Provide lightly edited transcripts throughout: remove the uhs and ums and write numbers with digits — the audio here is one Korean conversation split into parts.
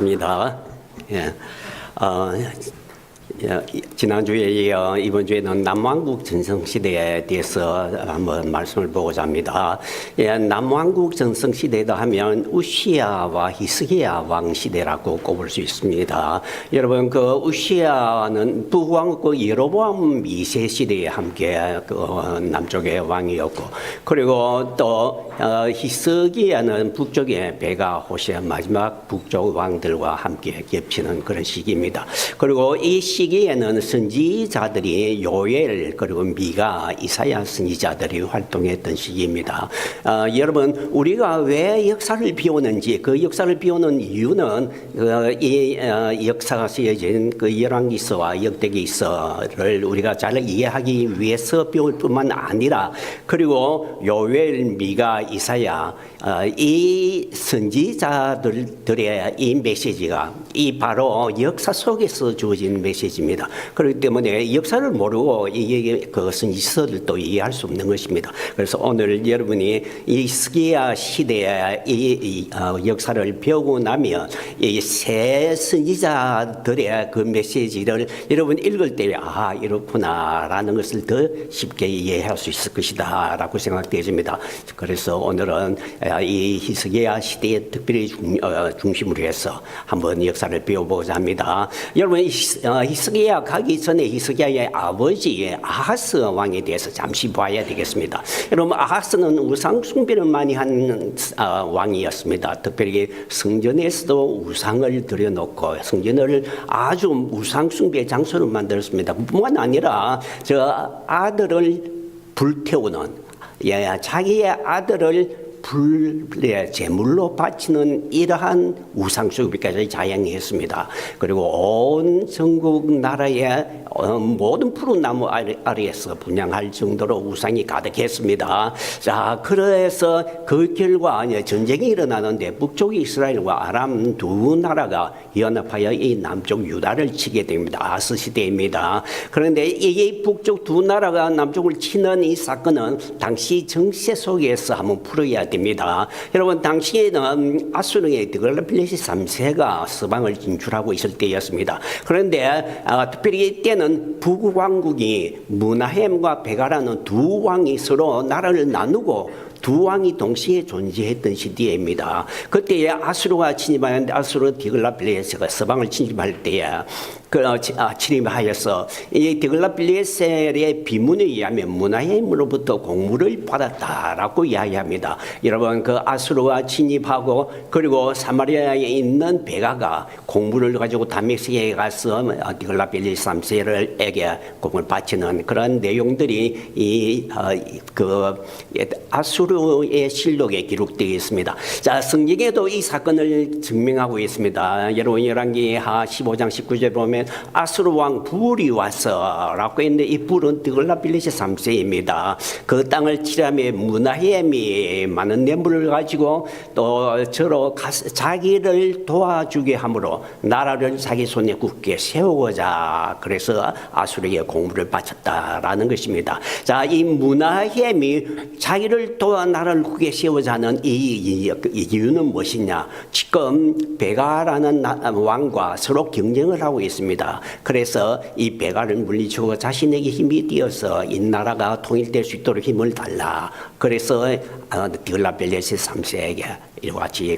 입니다. 예. 지난주에 이어 이번 주에는 남왕국 전성시대에 대해서 한번 말씀을 보고자 합니다. 예, 남왕국 전성시대다 하면 우시야와 히스기야 왕 시대라고 꼽을 수 있습니다. 여러분, 그 우시야는 북왕국 여로보암 2세 시대에 함께 그 남쪽의 왕이었고, 그리고 또 히스기야는 북쪽의 베가 호시아 마지막 북쪽 왕들과 함께 겹치는 그런 시기입니다. 그리고 이 시기에는 선지자들이 요엘 그리고 미가 이사야 선지자들이 활동했던 시기입니다. 여러분, 우리가 왜 역사를 비우는지, 그 역사를 비우는 이유는 이 역사가 쓰여진 그 열왕기서와 역대기서를 우리가 잘 이해하기 위해서 비울 뿐만 아니라, 그리고 요엘, 미가, 이사야 이 선지자들의 이 메시지가 이 바로 역사 속에서 주어진 메시지입니다. 그렇기 때문에 역사를 모르고 이게 그 선지서들도 이해할 수 없는 것입니다. 그래서 오늘 여러분이 이 히스기야 시대의 이 역사를 배우고 나면 이 새 선지자들의 그 메시지를 여러분 읽을 때 이렇구나라는 것을 더 쉽게 이해할 수 있을 것이다라고 생각되어집니다. 그래서 오늘은 이 히스기야 시대에 특별히 중심으로 해서 한번 역사를 배워보고자 합니다. 여러분, 히스기야 가기 전에 히스기야의 아버지 아하스 왕에 대해서 잠시 봐야 되겠습니다. 여러분, 아하스는 우상 숭배를 많이 한 왕이었습니다. 특별히 성전에서도 우상을 들여놓고 성전을 아주 우상 숭배 장소로 만들었습니다. 뿐만 아니라 저 아들을 불태우는, 자기의 아들을 제물로 바치는 이러한 우상숭배까지 자행했습니다. 그리고 온 전국 나라의 모든 푸른 나무 아래에서 분양할 정도로 우상이 가득했습니다. 자, 그래서 그 결과 전쟁이 일어나는데 북쪽 이스라엘과 아람 두 나라가 연합하여 이 남쪽 유다를 치게 됩니다. 아하스 시대입니다. 그런데 이 북쪽 두 나라가 남쪽을 치는 이 사건은 당시 정세 속에서 한번 풀어야 됩니다. 여러분, 당시에는 아수르의 드글라필레시 3세가 서방을 진출하고 있을 때였습니다. 그런데 특별히 이때는 북왕국이 므나헴과 베가라는 두 왕이 서로 나라를 나누고 두 왕이 동시에 존재했던 시대입니다. 그때 아수르가 침입하는데 아수르 디글라필레세가 서방을 침입할 때에 침입하여서 이 디글라필레셀의 비문에 의하면 므나헴으로부터 공물을 받았다라고 이야기합니다. 여러분, 그 아수르가 침입하고 그리고 사마리아에 있는 베가가 공물을 가지고 다메섹에 가서 디글라필레세 3세에게 공을 바치는 그런 내용들이 아수르의 실록에 기록되어 있습니다. 자, 성경에도 이 사건을 증명하고 있습니다. 여러분, 열왕기하 15장 19절에 보면 아수르 왕 불이 와서라고 했는데 이 불은 드글라필레세 3세입니다. 그 땅을 치려면 므나헴이 많은 뇌물을 가지고 또 저로 자기를 도와주게 함으로 나라를 자기 손에 굳게 세우고자 그래서 아수르에게 공물을 바쳤다라는 것입니다. 자, 이 므나헴이 자기를 도와 나라를 굳게 세우자 하는 이 이유는 무엇이냐? 지금 베가라는 왕과 서로 경쟁을 하고 있습니다. 그래서 이 베가를 물리치고 자신에게 힘이 되어서 이 나라가 통일될 수 있도록 힘을 달라. 그래서 디글라필레세 3세에게 이와 같이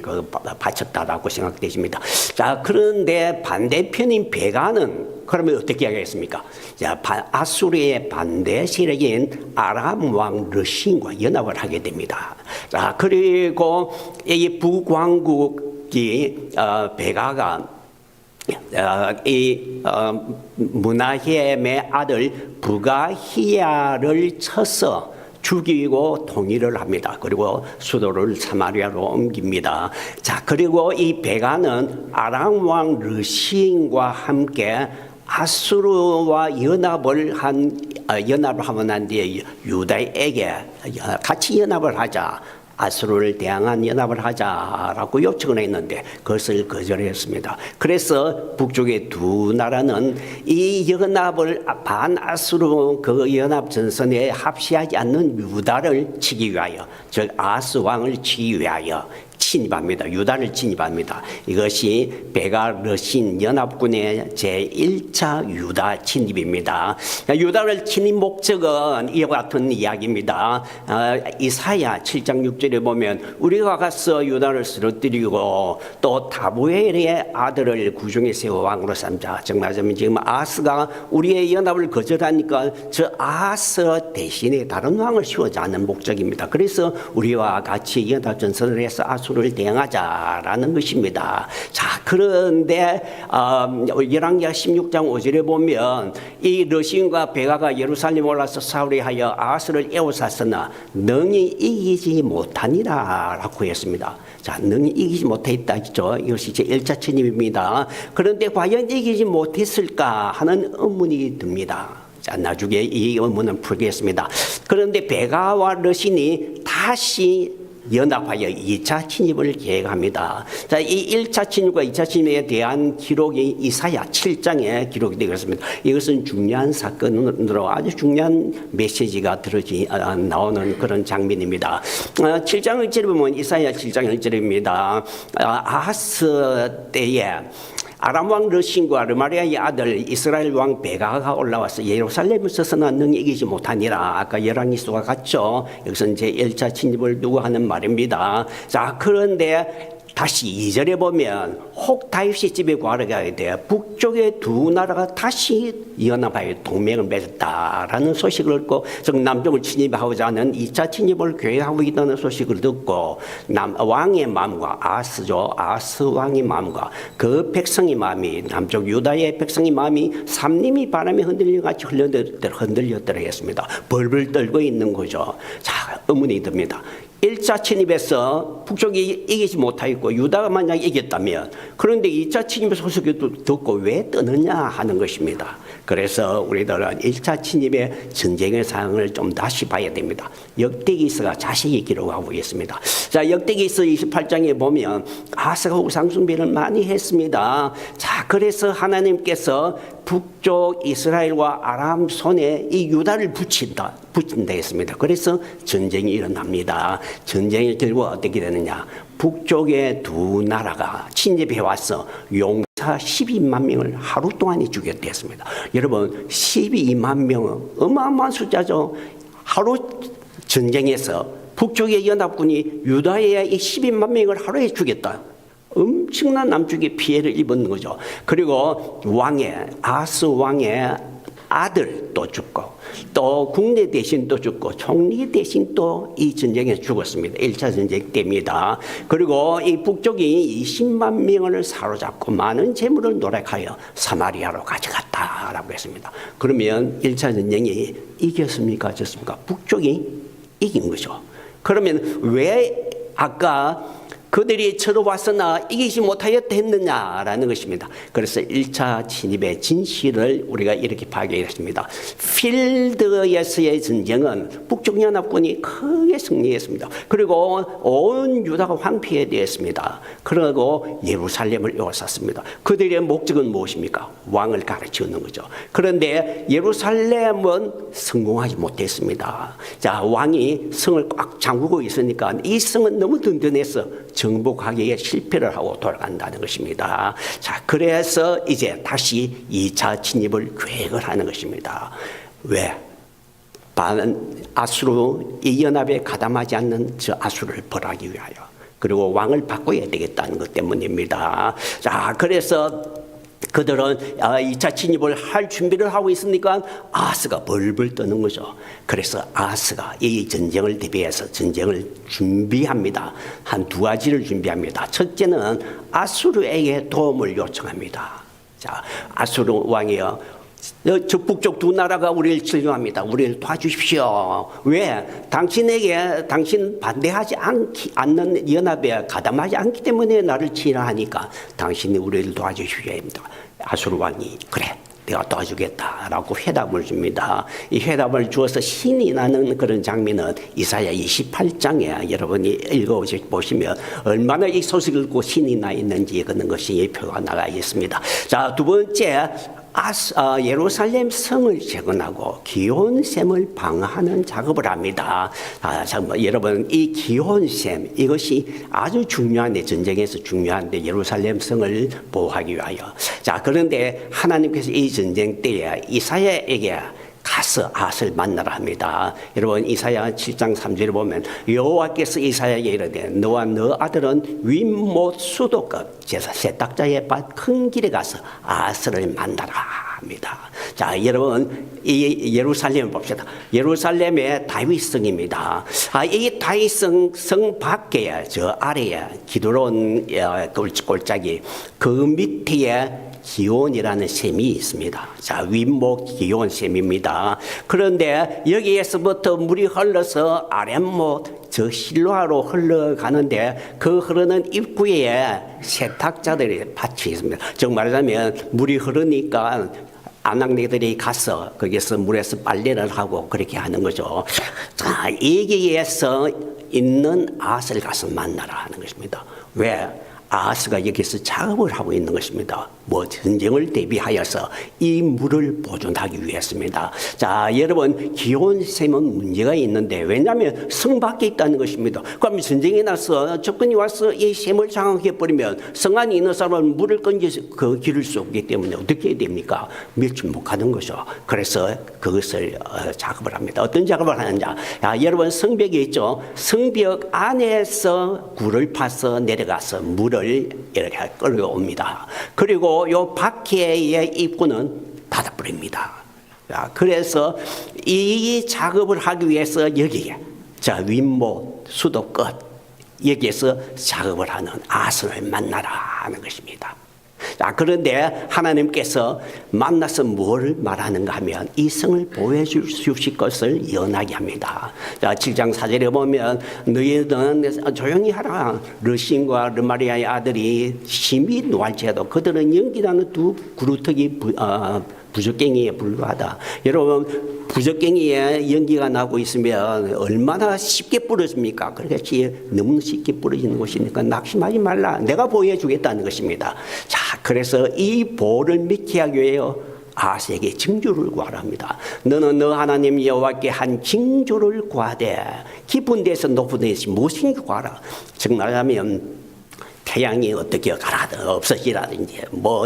바쳤다라고 생각되십니다. 자, 그런데 반대편인 베가는 그러면 어떻게 하겠습니까? 자, 아수르의 반대 세력인 아람 왕 르신과 연합을 하게 됩니다. 자, 그리고 이 북왕국이 베가가 므나헴의 아들 부가히야를 쳐서 죽이고 통일을 합니다. 그리고 수도를 사마리아로 옮깁니다. 자, 그리고 이 베가는 아람 왕 르신과 함께 아수르와 연합을 하고 난 뒤에 유다에게 같이 연합을 하자. 아수르를 대항한 연합을 하자라고 요청을 했는데 그것을 거절했습니다. 그래서 북쪽의 두 나라는 이 연합을 반아수르 그 연합 전선에 합시하지 않는 유다를 치기 위하여, 즉 아스 왕을 치기 위하여 침입합니다. 유다를 침입합니다. 이것이 베가 러신 연합군의 제1차 유다 침입입니다. 유다를 침입 목적은 이와 같은 이야기입니다. 이사야 7장 6절에 보면 우리가 가서 유다를 쓰러뜨리고 또 다보엘의 아들을 구중에 세워 왕으로 삼자. 정말 지금 아하스가 우리의 연합을 거절하니까 저 아하스 대신에 다른 왕을 세우자는 목적입니다. 그래서 우리와 같이 연합 전선을 해서 아수를 대항하자라는 것입니다. 자, 그런데 열왕기하 16장 5절에 보면 이 러신과 베가가 예루살렘 올라서 사울에 하여 아하스를 에워쌌으나 능히 이기지 못하니라 라고 했습니다. 자, 능히 이기지 못했다죠. 이것이 제 1차 침입입니다. 그런데 과연 이기지 못했을까 하는 의문이 듭니다. 자, 나중에 이 의문은 풀겠습니다. 그런데 베가와 러신이 다시 연합하여 2차 침입을 계획합니다. 자, 이 1차 침입과 2차 침입에 대한 기록이 이사야 7장에 기록이 되어 있습니다. 이것은 중요한 사건으로 아주 중요한 메시지가 나오는 그런 장면입니다. 7장 1절에 보면 이사야 7장 1절입니다. 아하스 때에 아람 왕 러신과 르마리아의 아들 이스라엘 왕 베가가 올라와서 예루살렘을 서서나 능히 이기지 못하니라. 아까 열왕기서와 같죠. 여기서는 제 1차 침입을 두고 하는 말입니다. 자, 그런데 다시 2절에 보면 혹다윗의 집에 구하러 돼 북쪽의 두 나라가 다시 연합하여 동맹을 맺었다라는 소식을 듣고 즉 남쪽을 침입하고자 하는 2차 침입을 계획하고 있다는 소식을 듣고 왕의 마음과 아하스 왕의 마음과 그 백성의 마음이 남쪽 유다의 백성의 마음이 삼림이 바람에 흔들려같이 흔들렸더라 했습니다. 벌벌 떨고 있는 거죠. 자, 의문이 듭니다. 1차 침입에서 북쪽이 이기지 못하였고 유다가 만약 이겼다면 그런데 2차 침입 소식을 듣고 왜 떠느냐 하는 것입니다. 그래서 우리들은 1차 침입의 전쟁의 상황을 좀 다시 봐야 됩니다. 역대기서가 자세히 기록하고 있습니다. 자, 역대기서 28장에 보면 아하스가 우상숭배를 많이 했습니다. 자, 그래서 하나님께서 북쪽 이스라엘과 아람 손에 이 유다를 붙인다 했습니다. 그래서 전쟁이 일어납니다. 전쟁의 결과 어떻게 되느냐? 북쪽의 두 나라가 침입해 와서 용사 12만 명을 하루 동안에 죽였다 했습니다. 여러분, 12만 명은 어마어마한 숫자죠. 하루 전쟁에서 북쪽의 연합군이 유다의 이 12만 명을 하루에 죽였다. 엄청난 남쪽의 피해를 입은 거죠. 그리고 아하스 왕의 아들도 죽고 또 국내 대신도 죽고 총리 대신도 이 전쟁에 죽었습니다. 1차 전쟁 때입니다. 그리고 이 북쪽이 20만 명을 사로잡고 많은 재물을 노력하여 사마리아로 가져갔다라고 했습니다. 그러면 1차 전쟁이 이겼습니까? 졌습니까? 북쪽이 이긴 거죠. 그러면 왜 아까 그들이 쳐들어왔으나 이기지 못하였다 했느냐라는 것입니다. 그래서 1차 침입의 진실을 우리가 이렇게 파악했습니다. 필드에서의 전쟁은 북쪽 연합군이 크게 승리했습니다. 그리고 온 유다가 황폐되었습니다. 그리고 예루살렘을 에워쌌습니다. 그들의 목적은 무엇입니까? 왕을 가르치는 거죠. 그런데 예루살렘은 성공하지 못했습니다. 자, 왕이 성을 꽉 잠그고 있으니까 이 성은 너무 든든해서 정복하기에 실패를 하고 돌아간다는 것입니다. 자, 그래서 이제 다시 2차 침입을 계획을 하는 것입니다. 왜? 아수르 이 연합에 가담하지 않는 저 아수르를 벌하기 위하여. 그리고 왕을 바꿔야 되겠다는 것 때문입니다. 자, 그래서 그들은 2차 침입을 할 준비를 하고 있으니까 아하스가 벌벌 떠는 거죠. 그래서 아하스가 이 전쟁을 대비해서 전쟁을 준비합니다. 한 두 가지를 준비합니다. 첫째는 아수르에게 도움을 요청합니다. 자, 아수르 왕이요, 저 북쪽 두 나라가 우리를 침략합니다. 우리를 도와주십시오. 왜? 당신 반대하지 않는 연합에 가담하지 않기 때문에 나를 치하하니까 당신이 우리를 도와주십시오. 아수르 왕이 그래, 내가 도와주겠다라고 회답을 줍니다. 이 회답을 주어서 신이 나는 그런 장면은 이사야 28장에 여러분이 읽어보시면 얼마나 이 소식을 듣고 신이 나 있는지 그런 것이 표가 나가 있습니다. 자, 두 번째, 예루살렘 성을 재건하고 기온샘을 방어하는 작업을 합니다. 여러분, 이 기온샘 이것이 아주 중요한데, 전쟁에서 중요한데, 예루살렘 성을 보호하기 위하여. 자, 그런데 하나님께서 이 전쟁 때에 이사야에게 가서 앗을 만나라 합니다. 여러분, 이사야 7장 3절에 보면 여호와께서 이사야에게 이르되 너와 너 아들은 윗못 수도급 제사 세탁자의 밭 큰 길에 가서 앗을 만나라 합니다. 자, 여러분, 이 예루살렘을 봅시다. 예루살렘의 다윗성입니다. 이 다윗성 성 밖에 저 아래에 기드론 골짜기 그 밑에 기온이라는 샘이 있습니다. 자, 윗목 기온 샘입니다. 그런데 여기에서부터 물이 흘러서 아랫목 저 실로아로 흘러가는데 그 흐르는 입구에 세탁자들의 밭이 있습니다. 즉 말하자면 물이 흐르니까 아낙네들이 가서 거기서 물에서 빨래를 하고 그렇게 하는 거죠. 자, 여기에서 있는 앗을 가서 만나라 하는 것입니다. 왜? 아하스가 여기서 작업을 하고 있는 것입니다. 전쟁을 대비하여서 이 물을 보존하기 위해서입니다. 자, 여러분, 기온샘은 문제가 있는데, 왜냐하면 성 밖에 있다는 것입니다. 그럼 전쟁이 나서 적군이 와서 이 샘을 장악해버리면 성 안에 있는 사람은 물을 건져서 기를 수 없기 때문에 어떻게 해야 됩니까? 밀출 못하는 거죠. 그래서 그것을 작업을 합니다. 어떤 작업을 하느냐? 여러분, 성벽이 있죠. 성벽 안에서 굴을 파서 내려가서 물을 이렇게 끌어옵니다. 그리고 요 밖에의 입구는 닫아버립니다. 그래서 이 작업을 하기 위해서 여기에 윗못 수도 끝 여기에서 작업을 하는 앗을 만나라 하는 것입니다. 그런데 하나님께서 만나서 뭘 말하는가 하면 이 성을 보호해 주실 것을 연하게 합니다. 7장 4절에 보면 너희는 조용히 하라. 르신과 르마리아의 아들이 심히 노할지라도 그들은 연기나는 두 그루터기 부적갱이에 불과하다. 여러분, 부적갱이에 연기가 나고 있으면 얼마나 쉽게 부러집니까? 그렇게 너무 쉽게 부러지는 것이니까 낙심하지 말라. 내가 보호해 주겠다는 것입니다. 자, 그래서 이 보호를 믿게 하기 위하여 아하스에게 징조를 구하라 합니다. 너는 너 하나님 여호와께 한 징조를 구하되 깊은 데서 높은 데서 무엇인지 구하라. 즉 말하면 태양이 어떻게 가라든 없어지라든지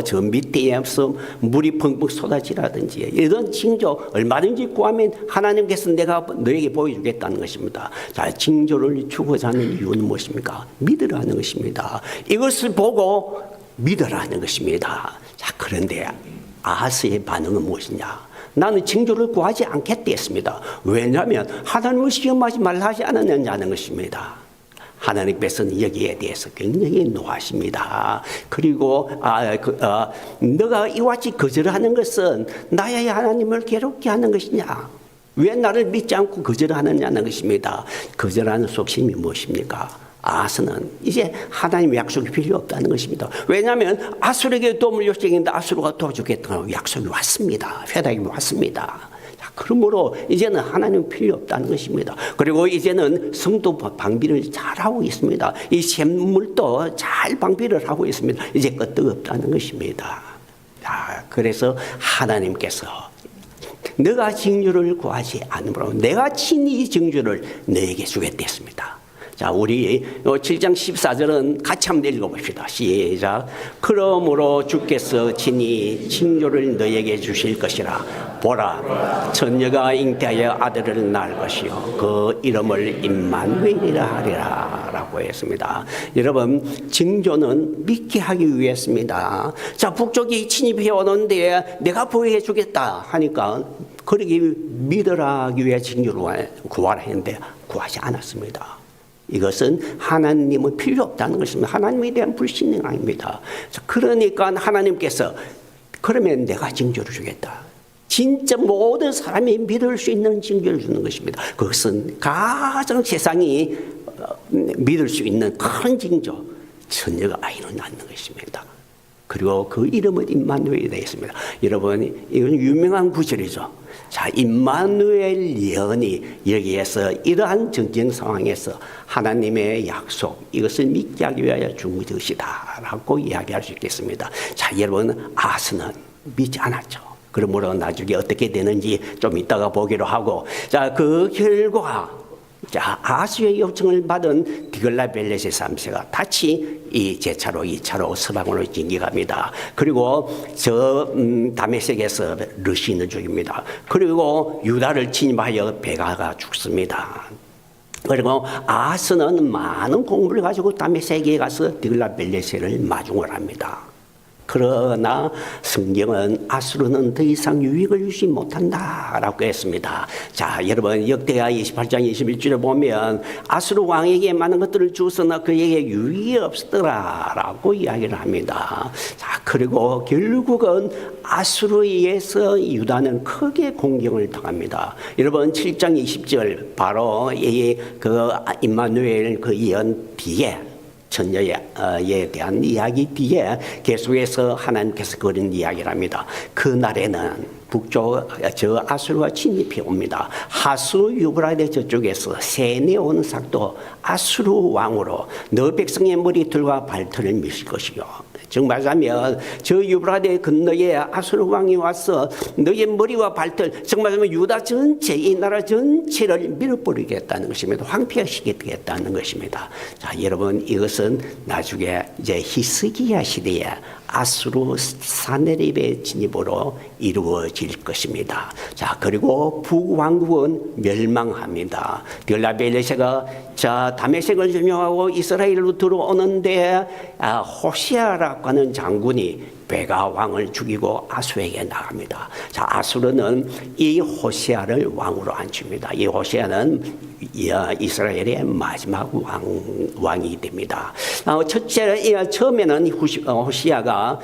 저 밑에 없어 물이 펑펑 쏟아지라든지 이런 징조 얼마든지 구하면 하나님께서 내가 너에게 보여주겠다는 것입니다. 자, 징조를 주고자 하는 이유는 무엇입니까? 믿으라는 것입니다. 이것을 보고 믿으라는 것입니다. 자, 그런데 아하스의 반응은 무엇이냐? 나는 징조를 구하지 않겠다 했습니다. 왜냐하면 하나님을 시험하지 말라 하지 않았느냐는 것입니다. 하나님께서는 여기에 대해서 굉장히 노하십니다. 그리고 너가 이와 같이 거절하는 것은 나의 하나님을 괴롭게 하는 것이냐? 왜 나를 믿지 않고 거절하느냐는 것입니다. 거절하는 속심이 무엇입니까? 아하스는 이제 하나님의 약속이 필요 없다는 것입니다. 왜냐하면 아수르에게 도움을 요청했는데 아수르가 도와주겠다는 약속이 왔습니다. 회답이 왔습니다. 그러므로 이제는 하나님 필요 없다는 것입니다. 그리고 이제는 성도 방비를 잘하고 있습니다. 이 샘물도 잘 방비를 하고 있습니다. 이제 끄떡 없다는 것입니다. 그래서 하나님께서 너가 징조를 구하지 않으므로 내가 친히 징조를 너에게 주겠다 했습니다. 자, 우리 7장 14절은 같이 한번 읽어봅시다. 시작. 그러므로 주께서 친히 징조를 너에게 주실 것이라. 보라, 처녀가 잉태하여 아들을 낳을 것이요 그 이름을 임마누엘이라 하리라 라고 했습니다. 여러분, 징조는 믿게 하기 위해서입니다. 자, 북쪽이 침입해 오는데 내가 보호해 주겠다 하니까 그러기 믿으라기 위해 징조를 구하라 했는데 구하지 않았습니다. 이것은 하나님은 필요 없다는 것입니다. 하나님에 대한 불신앙 아닙니다. 그러니까 하나님께서 그러면 내가 징조를 주겠다. 진짜 모든 사람이 믿을 수 있는 징조를 주는 것입니다. 그것은 가장 세상이 믿을 수 있는 큰 징조, 처녀가 아이를 낳는 것입니다. 그리고 그 이름은 임마누엘이 되겠습니다. 여러분, 이건 유명한 구절이죠. 자, 임마누엘 예언이 여기에서 이러한 전쟁 상황에서 하나님의 약속, 이것을 믿게 하기 위하여 준 것이다 라고 이야기할 수 있겠습니다. 자, 여러분, 아하스는 믿지 않았죠. 그러므로 나중에 어떻게 되는지 좀 이따가 보기로 하고, 자, 그 결과, 자, 아수의 요청을 받은 디글라벨레셋 3세가 다시 이 제차로 2차로 서방으로 진격합니다. 그리고 저 다메섹에서 르신을 죽입니다. 그리고 유다를 침입하여 베가가 죽습니다. 그리고 아하스는 많은 공부를 가지고 다메섹에 가서 디글라벨레셋을 마중을 합니다. 그러나 성경은 아수르는 더 이상 유익을 주지 못한다라고 했습니다. 자, 여러분 역대하 28장 21절에 보면 아수르 왕에게 많은 것들을 주었으나 그에게 유익이 없었더라라고 이야기를 합니다. 자, 그리고 결국은 아수르에 의해서 유다는 크게 공격을 당합니다. 여러분 7장 20절 바로 이 그 임마누엘 그 예언 뒤에 천녀에 대한 이야기 뒤에 계속해서 하나님께서 그런 이야기를 합니다. 그날에는 북쪽 저 아수르가 침입해 옵니다. 하수 유브라데 저쪽에서 세네온 삭도 아수르 왕으로 너 백성의 머리털과 발털을 미실 것이요. 즉 말하자면 저 유브라데 건너에 아수르 왕이 와서 너의 머리와 발털, 즉 말하자면 유다 전체, 이 나라 전체를 밀어버리겠다는 것입니다. 황폐화시키겠다는 것입니다. 자, 여러분 이것은 나중에 이제 히스기야 시대에 아수르 사네립의 진입으로 이루어질 것입니다. 자, 그리고 북왕국은 멸망합니다. 디글라벨레셋가 자 다메섹을 점령하고 이스라엘로 들어오는데 호시아라고 하는 장군이 베가 왕을 죽이고 아수에게 나갑니다. 자, 아수르는 이 호시아를 왕으로 앉힙니다. 이 호시아는 이스라엘의 마지막 왕이 됩니다. 처음에는 호시아가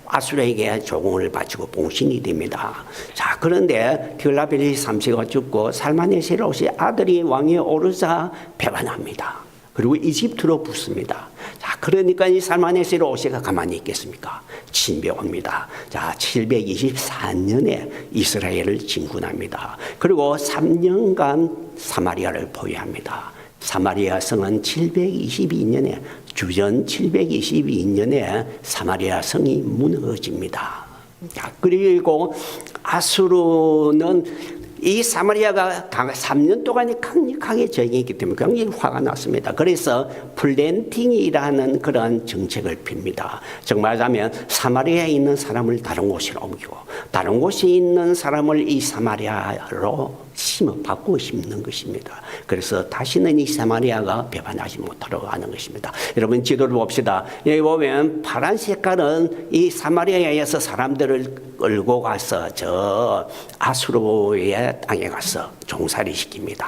아수르에게 조공을 바치고 봉신이 됩니다. 자, 그런데 디글라벨레셋 3세가 죽고 살마네셀 아들이 왕에 오르자 배반합니다. 그리고 이집트로 붙습니다. 자, 그러니까 이 살마네셀 5세가 가만히 있겠습니까? 침배옵니다. 자, 724년에 이스라엘을 진군합니다. 그리고 3년간 사마리아를 보유합니다. 사마리아 성은 722년에 주전 722년에 사마리아 성이 무너집니다. 자, 그리고 아수르는 이 사마리아가 3년 동안에 강력하게 저항했기 때문에 굉장히 화가 났습니다. 그래서 플랜팅이라는 그런 정책을 핍니다. 즉 말하자면 사마리아에 있는 사람을 다른 곳으로 옮기고 다른 곳에 있는 사람을 이 사마리아로 바꾸고 심는 것입니다. 그래서 다시는 이 사마리아가 배반하지 못하도록 하는 것입니다. 여러분 지도를 봅시다. 여기 보면 파란 색깔은 이 사마리아에서 사람들을 끌고 가서 저 아수르의 땅에 가서 종살이 시킵니다.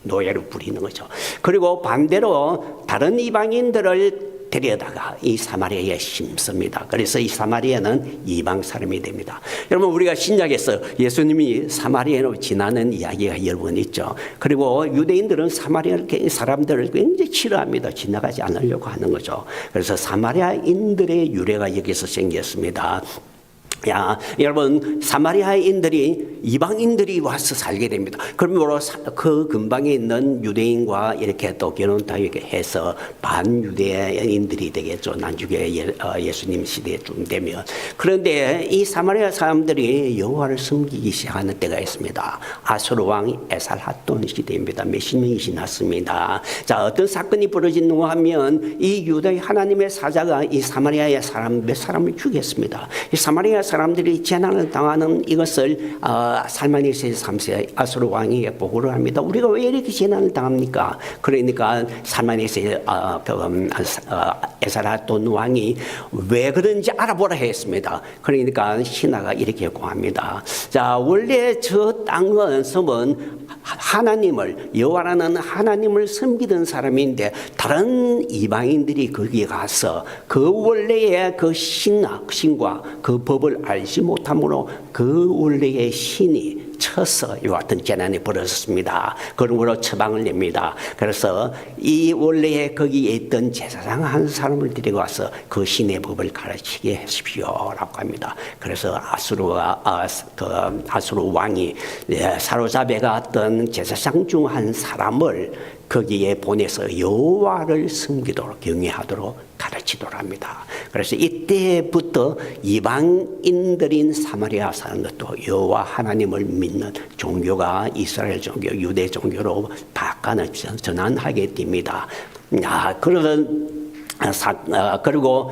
노예를 부리는 거죠. 그리고 반대로 다른 이방인들을 데려다가 이 사마리아에 심습니다. 그래서 이 사마리아는 이방 사람이 됩니다. 여러분 우리가 신약에서 예수님이 사마리아로 지나는 이야기가 여러 번 있죠. 그리고 유대인들은 사마리아 사람들을 굉장히 싫어합니다. 지나가지 않으려고 하는 거죠. 그래서 사마리아인들의 유래가 여기서 생겼습니다. 야, 여러분 사마리아인들이 이방인들이 와서 살게 됩니다. 그러므로 그 근방에 있는 유대인과 이렇게 또 결혼다 해서 반유대인들이 되겠죠. 나중에 예수님 시대쯤 되면. 그런데 이 사마리아 사람들이 여호와를 섬기기 시작하는 때가 있습니다. 아수르 왕 에살핫돈 시대입니다. 몇십 명이 지났습니다. 자, 어떤 사건이 벌어지는가 하면 이 유다의 하나님의 사자가 이 사마리아의 사람 몇 사람을 죽였습니다. 이 사마리아 사람들이 재난을 당하는 이것을 살마네셀 3세 아수르 왕에게 보고를 합니다. 우리가 왜 이렇게 재난을 당합니까? 그러니까 살마네셀 에살핫돈 왕이 왜 그런지 알아보라 했습니다. 그러니까 신하가 이렇게 고합니다. 자, 원래 저 땅은 섬은 하나님을 여호와라는 하나님을 섬기던 사람인데 다른 이방인들이 거기에 가서 그 원래의 그 신과 그 법을 알지 못함으로 그 원래의 신이 쳐서 이와 같은 재난이 벌어졌습니다. 그러므로 처방을 냅니다. 그래서 이 원래의 거기에 있던 제사장 한 사람을 데리고 와서 그 신의 법을 가르치게 하십시오라고 합니다. 그래서 아수르 왕이 사로잡아갔던 제사장 중 한 사람을 거기에 보내서 여호와를 섬기도록 경외하도록 가르치도록 합니다. 그래서 이때부터 이방인들인 사마리아 사람들도 여호와 하나님을 믿는 종교가 이스라엘 종교, 유대 종교로 바꿔는 전환하게 됩니다. 그리고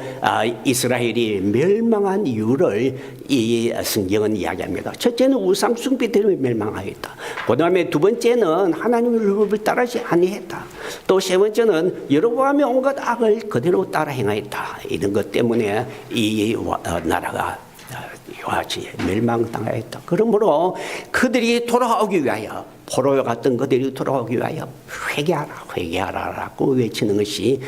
이스라엘이 멸망한 이유를 이 성경은 이야기합니다. 첫째는 우상 숭배 때문에 멸망하였다. 그 다음에 두 번째는 하나님의 율법을 따르지 아니했다. 또 세 번째는 여로보암의 온갖 악을 그대로 따라 행하였다. 이런 것 때문에 이 나라가 이와 같이 멸망당하였다. 그러므로 그들이 돌아오기 위하여, 포로에 갔던 그들이 돌아오기 위하여 회개하라라고 외치는 것이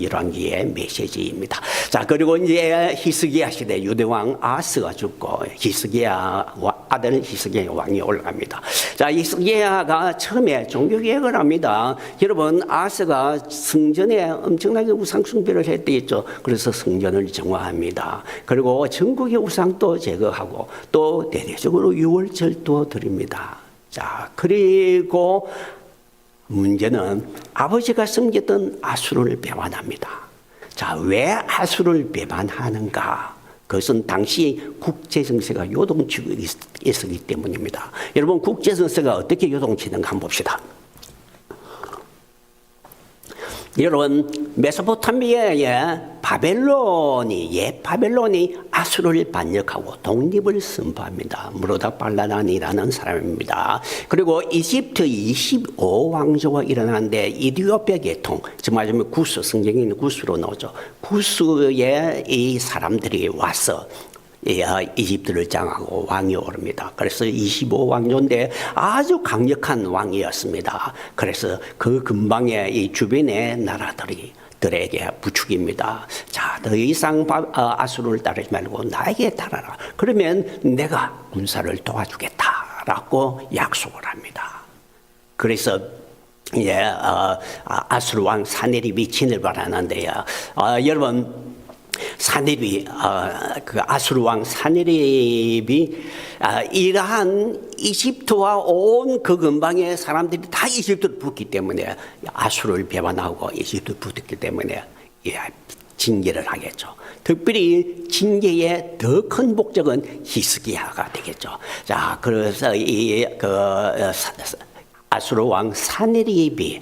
열왕기의 메시지입니다. 자, 그리고 이제 히스기야 시대 유대왕 아스가 죽고 히스기야 아들 히스기야 왕이 올라갑니다. 자, 히스기야가 처음에 종교개혁을 합니다. 여러분, 아스가 성전에 엄청나게 우상 숭배를 했대죠. 그래서 성전을 정화합니다. 그리고 전국의 우상도 제거하고 또 대대적으로 유월절도 드립니다. 자, 그리고 문제는 아버지가 섬겼던 아수르를 배반합니다. 자, 왜 아수르를 배반하는가? 그것은 당시 국제정세가 요동치고 있었기 때문입니다. 여러분, 국제정세가 어떻게 요동치는가 한번 봅시다. 여러분, 메소포타미아의 바벨론이 아수르를 반역하고 독립을 선포합니다. 무로다발라단이라는 사람입니다. 그리고 이집트 25왕조가 일어나는데 이디오피아 계통, 즉 말하자면 구스, 성경에 있는 구스로 나오죠. 구스의 이 사람들이 와서 이집트를 장하고 왕이 오릅니다. 그래서 25왕조인데 아주 강력한 왕이었습니다. 그래서 그 근방에 이 주변의 나라들에게 부축입니다. 자, 더 이상 아수르를 따르지 말고 나에게 따라라. 그러면 내가 군사를 도와주겠다라고 약속을 합니다. 그래서 아수르 왕 사네립이 진을 바라는데요. 여러분, 그 아수르 왕 사네립이 이러한 이집트와 온 그 근방의 사람들이 다 이집트를 붙기 때문에 아수르를 배반하고 이집트를 붙었기 때문에 징계를 하겠죠. 특별히 징계의 더 큰 목적은 히스기야가 되겠죠. 자, 그래서 아수르 왕 사네립이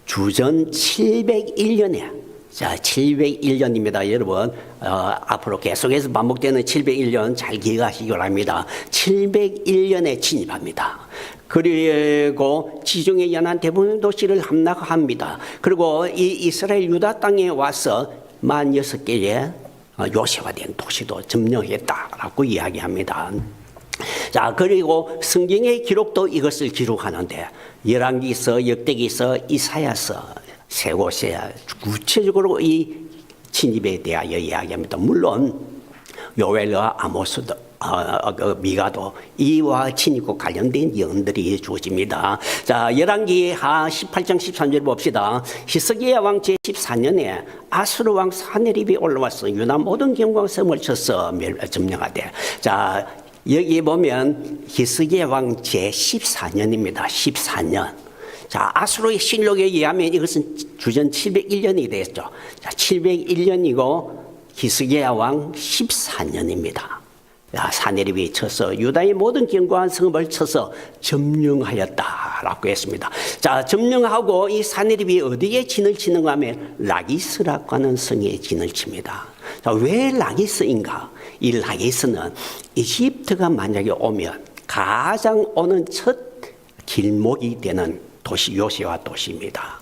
주전 701년에 자, 701년입니다. 여러분, 앞으로 계속해서 반복되는 701년 잘 기억하시기 바랍니다. 701년에 진입합니다. 그리고 지중해 연안 대부분 도시를 함락합니다. 그리고 이 이스라엘 유다 땅에 와서 46개의 요새화된 도시도 점령했다라고 이야기합니다. 자, 그리고 성경의 기록도 이것을 기록하는데 열왕기서, 역대기서, 이사야서 세 곳에 구체적으로 이 진입에 대하여 이야기합니다. 물론 요엘과 아모스도 미가도 이와 진입과 관련된 예언들이 주어집니다. 자, 열왕기 18장 13절 봅시다. 히스기야 왕 제14년에 아수르 왕 사네립이 올라와서 유다 모든 경과 성을 쳐서 점령하되. 자, 여기 보면 히스기야 왕 제14년입니다. 14년. 자, 아수르의 실록에 의하면 이것은 주전 701년이 되었죠. 자, 701년이고 히스기야 왕 14년입니다. 사네립이 쳐서 유다의 모든 견고한 성읍을 쳐서 점령하였다라고 했습니다. 자, 점령하고 이 사네립이 어디에 진을 치는가 하면 라기스라고 하는 성에 진을 칩니다. 자, 왜 라기스인가? 이 라기스는 이집트가 만약에 오면 가장 오는 첫 길목이 되는 도시, 요새화 도시입니다.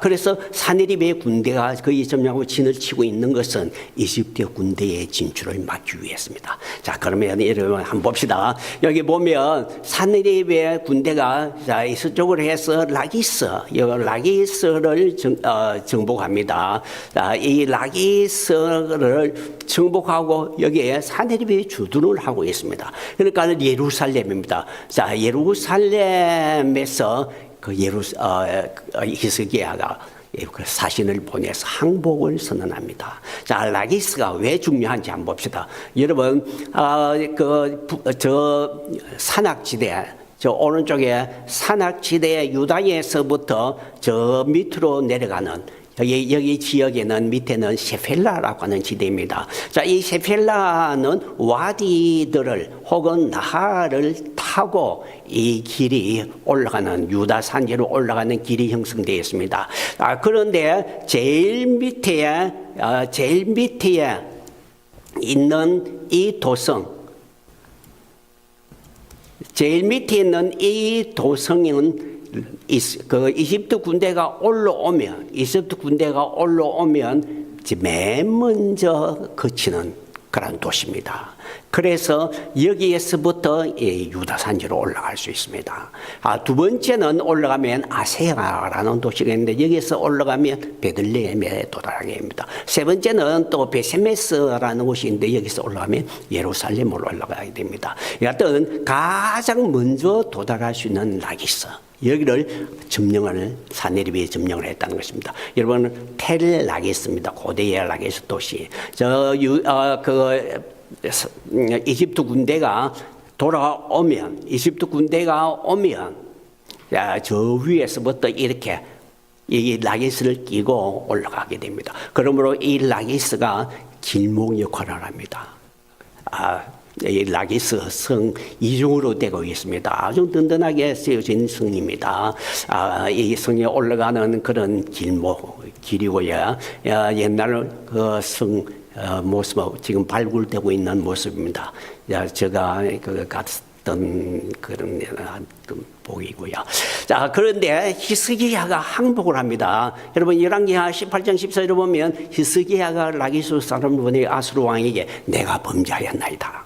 그래서 사네립의 군대가 거기 점령하고 진을 치고 있는 것은 이집트 군대의 진출을 막기 위해서입니다. 자, 그러면 여러분 한번 봅시다. 여기 보면 사네립의 군대가 이쪽으로 해서 라기스를 정복합니다. 이 라기스를 정복하고 여기에 사네립이 주둔을 하고 있습니다. 그러니까 예루살렘입니다. 자, 예루살렘에서 히스기야가 사신을 보내서 항복을 선언합니다. 자, 라기스가 왜 중요한지 한번 봅시다. 여러분, 산악지대, 저 오른쪽에 산악지대 유다에서부터 저 밑으로 내려가는 여기 지역에는 밑에는 셰펠라라고 하는 지대입니다. 자, 이 셰펠라는 와디들을 혹은 나하를 타고 이 길이 올라가는 유다 산지로 올라가는 길이 형성되어 있습니다. 그런데 제일 밑에 있는 이 도성, 제일 밑에 있는 이 도성은 그 이집트 군대가 올라오면 맨 먼저 거치는 그런 도시입니다. 그래서 여기에서부터 유다 산지로 올라갈 수 있습니다. 두 번째는 올라가면 아세아라는 도시가 있는데 여기서 올라가면 베들레헴에 도달하게 됩니다. 세 번째는 또 베세메스라는 곳이 있는데 여기서 올라가면 예루살렘으로 올라가게 됩니다. 여하튼 가장 먼저 도달할 수 있는 라기스, 여기를 사네립이 점령을 했다는 것입니다. 여러분, 텔 라기스입니다. 고대의 라기스 도시. 이집트 군대가 오면 저 위에서부터 이렇게 이 라기스를 끼고 올라가게 됩니다. 그러므로 이 라기스가 길목 역할을 합니다. 이 라기스 성 이중으로 되고 있습니다. 아주 든든하게 세워진 성입니다. 이 성에 올라가는 그런 길이고요. 옛날 그 성 모습 지금 발굴되고 있는 모습입니다. 제가 갔던 그런 보이고요. 자, 그런데 히스기야가 항복을 합니다. 여러분, 열왕기하 18장 14절을 보면 히스기야가 라기스 사람을 보내 아수르 왕에게 내가 범죄하였나이다.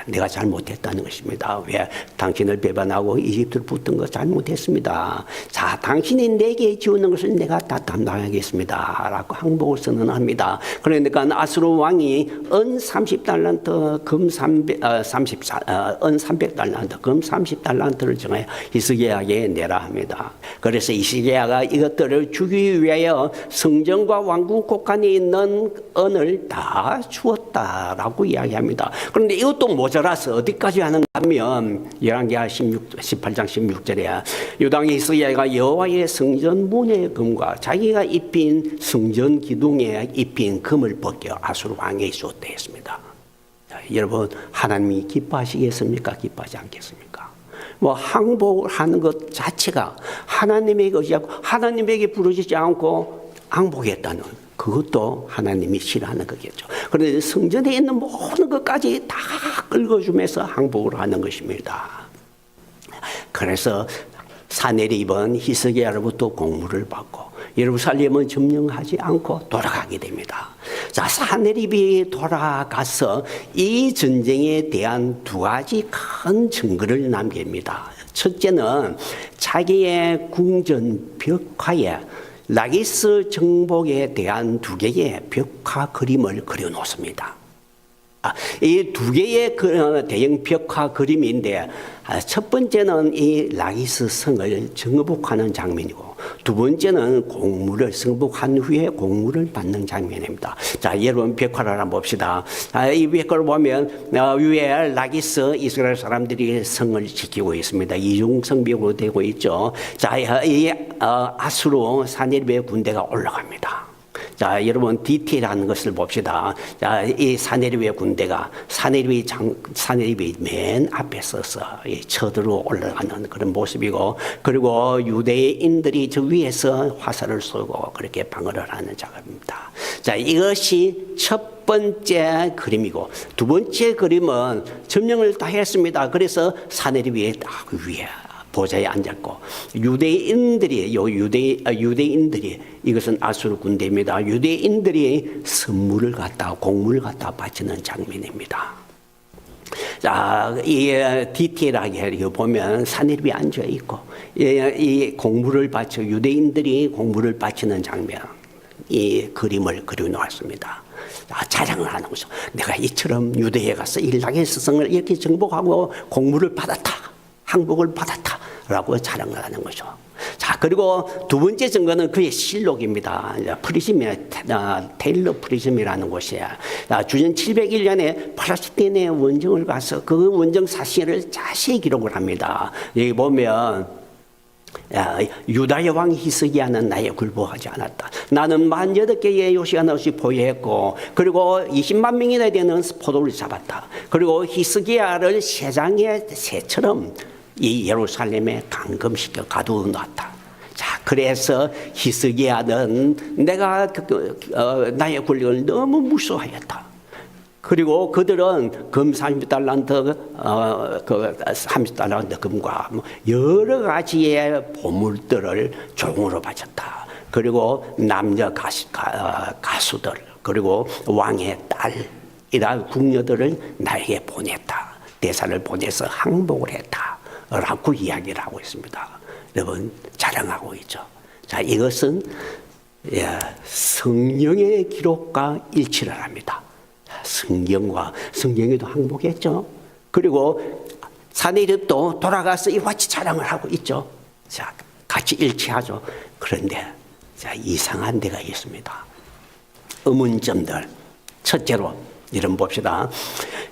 내가 잘못했다는 것입니다. 왜? 당신을 배반하고 이집트를 붙든 거 잘못했습니다. 자, 당신이 내게 지우는 것을 내가 다 담당하겠습니다. 라고 항복을 선언합니다. 그러니까 아수르 왕이 은 30달란트, 금 300달란트, 금 30달란트를 정하여 히스기야에게 내라 합니다. 그래서 히스기야가 이것들을 주기 위하여 성전과 왕궁 곳간에 있는 은을 다 주었다라고 이야기합니다. 그런데 이것도 모자라서 어디까지 하는가 하면 열왕기하 18장 16절에 요당 히스기야가 여호와의 성전 문의 금과 자기가 입힌 성전 기둥에 입힌 금을 벗겨 아수르 왕에게 줬다 했습니다. 자, 여러분, 하나님이 기뻐하시겠습니까? 기뻐하지 않겠습니까? 항복을 하는 것 자체가 하나님에게 의지하고 하나님에게 부르짖지 않고 항복했다는, 그것도 하나님이 싫어하는 거겠죠. 그런데 성전에 있는 모든 것까지 다 긁어주면서 항복을 하는 것입니다. 그래서 사네립은 히스기야로부터 공물을 받고 예루살렘은 점령하지 않고 돌아가게 됩니다. 자, 사네립이 돌아가서 이 전쟁에 대한 두 가지 큰 증거를 남깁니다. 첫째는 자기의 궁전 벽화에 라기스 정복에 대한 두 개의 벽화 그림을 그려놓습니다. 이 두 개의 대형 벽화 그림인데, 첫 번째는 이 라기스 성을 정복하는 장면이고, 두 번째는 정복한 후에 공물을 받는 장면입니다. 자, 여러분, 벽화를 한번 봅시다. 이 벽화를 보면 위에 라기스 이스라엘 사람들이 성을 지키고 있습니다. 이중성벽으로 되고 있죠. 자, 이 아수르 사네립의 군대가 올라갑니다. 자, 여러분, 디테일한 것을 봅시다. 자, 이 사네립의 군대가 사네립이 맨 앞에 서서 쳐들어 올라가는 그런 모습이고, 그리고 유대인들이 저 위에서 화살을 쏘고 그렇게 방어를 하는 작업입니다. 자, 이것이 첫 번째 그림이고, 두 번째 그림은 점령을 다 했습니다. 그래서 사네립이 딱 위에 보좌에 앉았고, 유대인들이 이것은 아수르 군대입니다. 유대인들이 선물을 공물을 갖다 바치는 장면입니다. 자, 이 디테일하게 보면 사네립이 앉아 있고, 이 공물을 바쳐 유대인들이 공물을 바치는 장면, 이 그림을 그려놓았습니다. 자랑을 하는 거죠. 내가 이처럼 유대에 가서 이 라기스 성을 이렇게 정복하고 공물을 받았다, 항복을 받았다라고 자랑을 하는 거죠. 자, 자, 그리고 두 번째 증거는 그의 실록입니다. 테일러 프리즘이라는 곳이야. 주전 701년에 팔레스타인의 원정을 가서 그 원정 사실을 자세히 기록을 합니다. 여기 보면 유다의 왕 히스기야는 나에 굴복하지 않았다. 나는 48개의 요시한 옷이 보유했고, 그리고 20만 명이나 되는 포도를 잡았다. 그리고 히스기야를 새장의 새처럼 이 예루살렘에 감금시켜 가두어 놨다. 자, 그래서 히스기야는 내가 나의 권력을 너무 무서워했다. 그리고 그들은 금 30달란트, 30달란트 금과 여러 가지의 보물들을 종으로 바쳤다. 그리고 남자 가수들, 그리고 왕의 딸, 이런 궁녀들을 나에게 보냈다. 대사를 보내서 항복을 했다. 라고 이야기를 하고 있습니다. 여러분, 자랑하고 있죠. 자, 이것은 성령의 기록과 일치를 합니다. 성경에도 항복했죠. 그리고 사내립도 돌아가서 이와 같이 자랑을 하고 있죠. 자, 같이 일치하죠. 그런데 자, 이상한 데가 있습니다. 의문점들. 첫째로 이런 봅시다.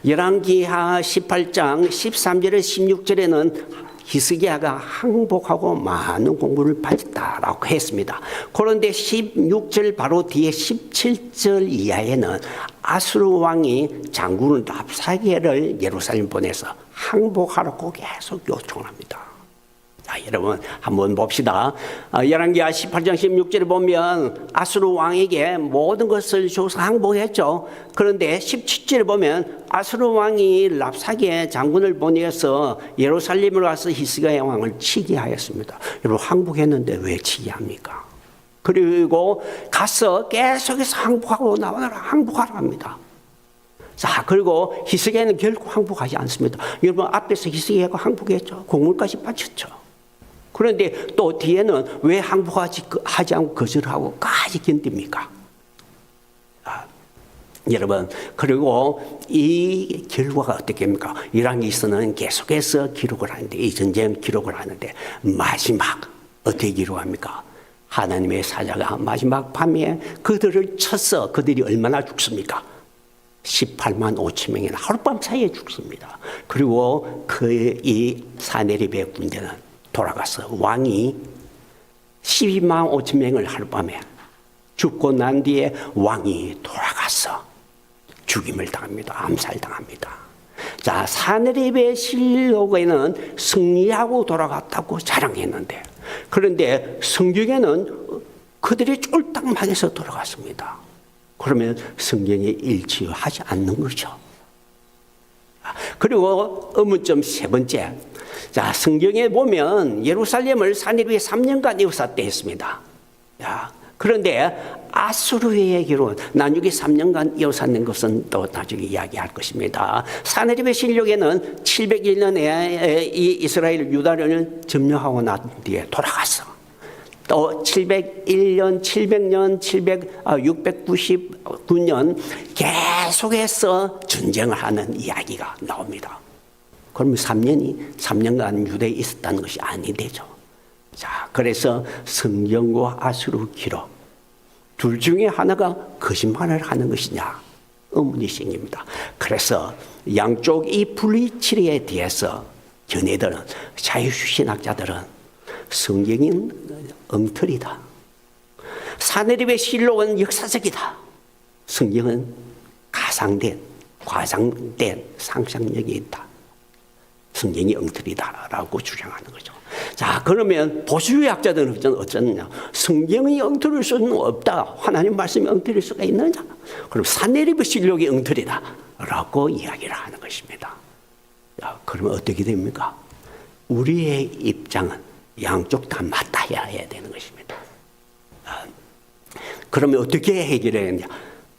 열왕기하 18장 13절에 16절에는 히스기야가 항복하고 많은 공부를 받았다라고 했습니다. 그런데 16절 바로 뒤에 17절 이하에는 아수르 왕이 장군 랍사게를 예루살렘 보내서 항복하라고 계속 요청합니다. 자, 여러분 한번 봅시다. 열왕기하 18장 16절에 보면 아수르 왕에게 모든 것을 줘서 항복했죠. 그런데 17절에 보면 아수르 왕이 랍사게 장군을 보내서 예루살렘으로 와서 히스기야 왕을 치게 하였습니다. 여러분, 항복했는데 왜 치게 합니까? 그리고 가서 계속해서 항복하고 나와라, 항복하라 합니다. 자, 그리고 히스기야는 결코 항복하지 않습니다. 여러분, 앞에서 히스기야가 항복했죠. 공물까지 바쳤죠. 그런데 또 뒤에는 왜 항복하지 않고 거절하고까지 견딥니까? 여러분, 그리고 이 결과가 어떻게입니까? 열왕기서는 계속해서 기록을 하는데, 이 전쟁 기록을 하는데, 마지막 어떻게 기록합니까? 하나님의 사자가 마지막 밤에 그들을 쳐서 그들이 얼마나 죽습니까? 18만 5천 명이나 하룻밤 사이에 죽습니다. 그리고 이 사네립의 군대는 돌아가서 왕이 12만 5천 명을 하룻밤에 죽고 난 뒤에 왕이 돌아가서 죽임을 당합니다. 암살당합니다. 자, 사네립의 실록에는 승리하고 돌아갔다고 자랑했는데, 그런데 성경에는 그들이 쫄딱 맞아서 돌아갔습니다. 그러면 성경에 일치하지 않는 거죠. 그리고 의문점 세 번째. 자, 성경에 보면 예루살렘을 사내립이 3년간 에워쌌다 했습니다. 그런데 아수르의 기록, 나중에 3년간 에워쌌는 것은 또 나중에 이야기할 것입니다. 사내립의 실록에는 701년에 이 이스라엘 유다를 점령하고 난 뒤에 돌아갔어. 또 701년, 700년, 699년 계속해서 전쟁을 하는 이야기가 나옵니다. 그러면 3년간 유대에 있었다는 것이 아니되죠. 자, 그래서 성경과 아수르 기록 둘 중에 하나가 거짓말을 하는 것이냐 의문이 생깁니다. 그래서 양쪽 이 불이치리에 대해서 견해들은, 자유신학자들은 성경은 엉터리다. 사네립의 실록은 역사적이다. 성경은 가상된, 과장된 상상력이 있다. 성경이 엉터리다라고 주장하는 거죠. 자, 그러면 보수학자들은 어쩌느냐? 성경이 엉터리일 수는 없다. 하나님 말씀이 엉터리일 수가 있느냐? 그럼 사네립의 실록이 엉터리다라고 이야기를 하는 것입니다. 자, 그러면 어떻게 됩니까? 우리의 입장은 양쪽 다 맞다 해야 되는 것입니다. 그러면 어떻게 해결해야 하느냐?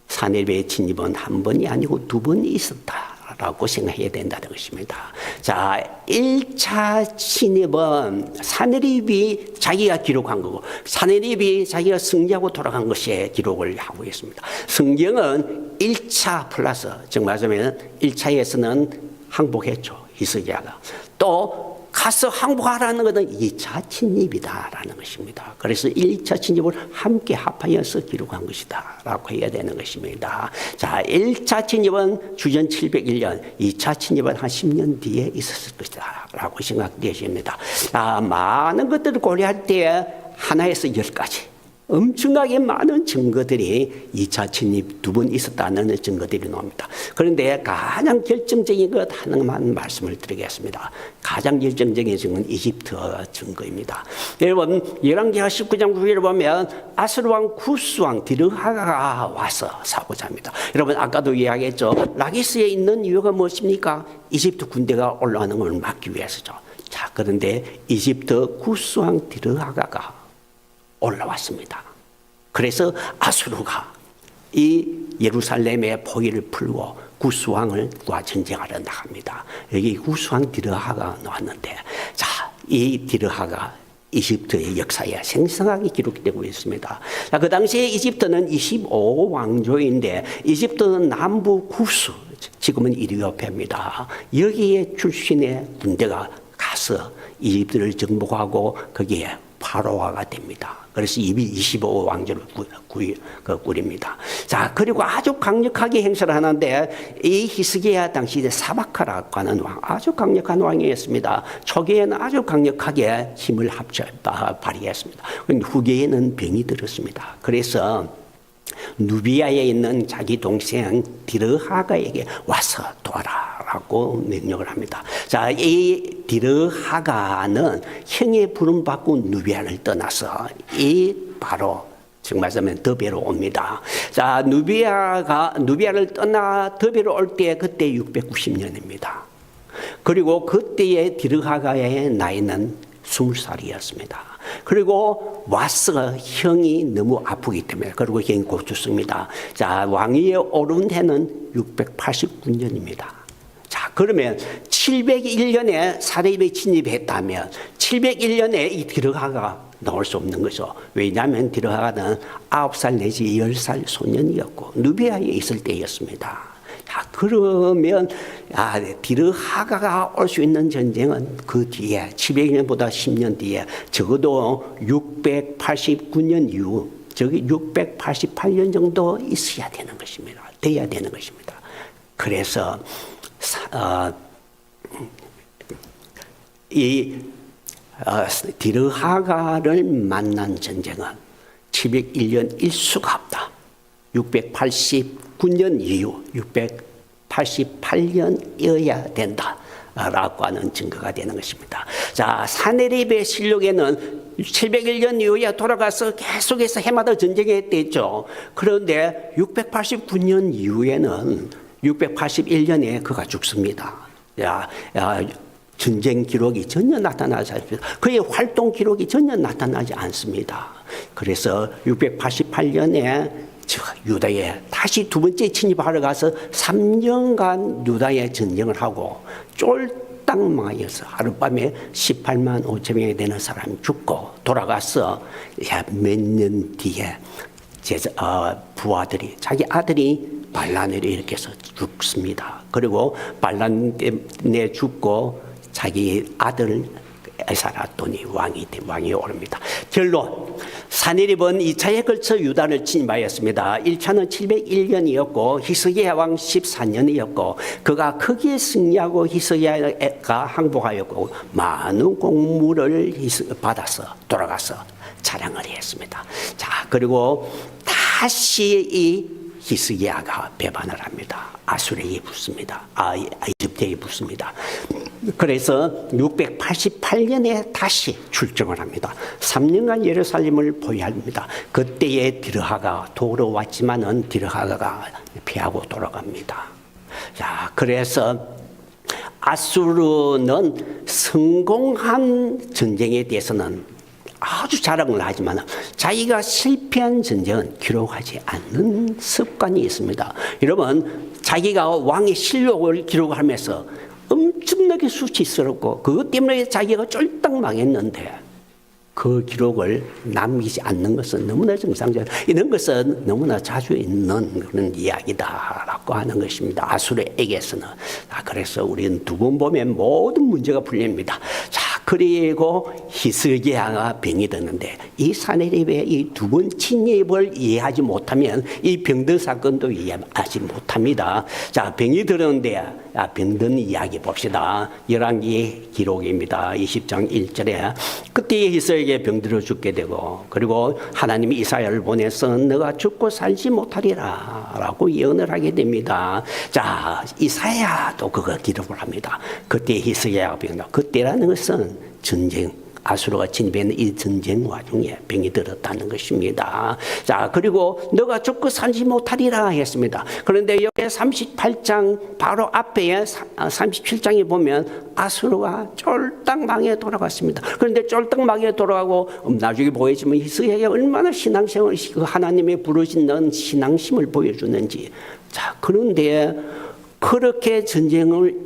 사네립의 진입은 한 번이 아니고 두 번이 있었다라고 생각해야 된다는 것입니다. 자, 1차 진입은 사네립이 자기가 기록한 거고, 사네립이 자기가 승리하고 돌아간 것에 기록을 하고 있습니다. 성경은 1차 플러스, 즉 말하자면 1차에서는 항복했죠, 히스기야가. 또 가서 항복하라는 것은 2차 침입이다라는 것입니다. 그래서 1차 침입을 함께 합하여서 기록한 것이다 라고 해야 되는 것입니다. 자, 1차 침입은 주전 701년, 2차 침입은 한 10년 뒤에 있었을 것이다 라고 생각되십니다. 많은 것들을 고려할 때 하나에서 10가지 엄청나게 많은 증거들이 2차 침입 2번 있었다는 증거들이 나옵니다. 그런데 가장 결정적인 것 하나만 말씀을 드리겠습니다. 가장 결정적인 증거는 이집트 증거입니다. 여러분 열왕기하 19장 9절을 보면 아수르왕 구스왕 디르하가가 와서 사고자입니다. 여러분 아까도 이야기했죠. 라기스에 있는 이유가 무엇입니까? 이집트 군대가 올라오는 걸 막기 위해서죠. 자, 그런데 이집트 구스왕 디르하가가 올라왔습니다. 그래서 아수르가 이 예루살렘의 포위를 풀고 구스왕과 전쟁하러 나갑니다. 여기 구스왕 디르하가 나왔는데, 자, 이 디르하가 이집트의 역사에 생생하게 기록되고 있습니다. 자, 그 당시에 이집트는 25왕조인데 이집트는 남부 구스, 지금은 이리오피아입니다. 여기에 출신의 군대가 가서 이집트를 정복하고 거기에 파로화가 됩니다. 그래서 25왕조를 꾸립니다. 자, 그리고 아주 강력하게 행사를 하는데 이 히스기야 당시 사바카라고 하는 왕, 아주 강력한 왕이었습니다. 초기에는 아주 강력하게 힘을 발휘했습니다. 그런데 후기에는 병이 들었습니다. 그래서 누비아에 있는 자기 동생 디르하가에게 와서 도와라라고 명령을 합니다. 자, 이 디르하가는 형의 부름 받고 누비아를 떠나서 이 바로 정말 말하면 더베로 옵니다. 자, 누비아를 떠나 더베로 올 때 그때 690년입니다. 그리고 그때의 디르하가의 나이는 20살이었습니다. 그리고 와서 형이 너무 아프기 때문에, 그리고 형이 곧 죽습니다. 자, 왕위에 오른 해는 689년입니다. 자, 그러면 701년에 사렙이 침입했다면 701년에 이 디르하가 나올 수 없는 거죠. 왜냐하면 디르하가는 9살 내지 10살 소년이었고 누비아에 있을 때였습니다. 자, 그러면 디르하가가 올 수 있는 전쟁은 그 뒤에 700년보다 10년 뒤에 적어도 689년 이후, 저기 688년 정도 있어야 되는 것입니다. 돼야 되는 것입니다. 그래서 이 디르하가를 만난 전쟁은 701년 일수가 없다. 689년 이후 688년이어야 된다라고 하는 증거가 되는 것입니다. 자, 사네립의 실록에는 701년 이후에 돌아가서 계속해서 해마다 전쟁했댔죠. 그런데 689년 이후에는 681년에 그가 죽습니다. 전쟁 기록이 전혀 나타나지 않습니다. 그의 활동 기록이 전혀 나타나지 않습니다. 그래서 688년에 유다에 다시 두 번째 침입하러 가서 3년간 유다에 전쟁을 하고 쫄딱 망하여서 하룻밤에 18만 5천 명이 되는 사람이 죽고 돌아가서 몇 년 뒤에 부하들이, 자기 아들이 반란을 일으켜서 죽습니다. 그리고 반란 때문에 죽고 자기 아들 에사라돈이 왕이 오릅니다. 결론, 사네립은 2차에 걸쳐 유다를 침입하였습니다. 1차는 701년이었고 히스기야 왕 14년이었고 그가 크게 승리하고 히스기야가 항복하였고 많은 공물을 받아서 돌아가서 자랑을 했습니다. 자, 그리고 다시 이 히스기야가 배반을 합니다. 아수르에 붙습니다. 이집트에 붙습니다. 그래서 688년에 다시 출정을 합니다. 3년간 예루살렘을 보유합니다. 그때에 디르하가 돌아왔지만은 디르하가가 피하고 돌아갑니다. 자, 그래서 아수르는 성공한 전쟁에 대해서는 아주 자랑을 하지만 자기가 실패한 전쟁은 기록하지 않는 습관이 있습니다. 여러분, 자기가 왕의 실력을 기록하면서 엄청나게 수치스럽고 그것 때문에 자기가 쫄딱 망했는데 그 기록을 남기지 않는 것은 너무나 정상적이다. 이런 것은 너무나 자주 있는 그런 이야기다라고 하는 것입니다. 아수르에게서는. 그래서 우리는 두 번 보면 모든 문제가 풀립니다. 자, 그리고 히스기야가 병이 드는데 이 사내립의 이 두 번 침입을 이해하지 못하면 이 병든 사건도 이해하지 못합니다. 자, 병이 들었는데 병든 이야기 봅시다. 열왕기 기록입니다. 20장 1절에 그때 히스기야에게 병들어 죽게 되고 그리고 하나님이 이사야를 보내서 너가 죽고 살지 못하리라 라고 예언을 하게 됩니다. 자, 이사야도 그거 기록을 합니다. 그때 히스기야가 병다. 그때라는 것은 전쟁, 아수르가 침입했는 이 전쟁 와중에 병이 들었다는 것입니다. 자, 그리고 너가 죽고 살지 못하리라 했습니다. 그런데 여기 38장 바로 앞에 37장에 보면 아수르가 쫄딱 망해 돌아갔습니다. 그런데 쫄딱 망해 돌아가고 나중에 보여지면 히스기야가 얼마나 신앙생활, 그 하나님의 부르짖는 신앙심을 보여주는지. 자, 그런데 그렇게 전쟁을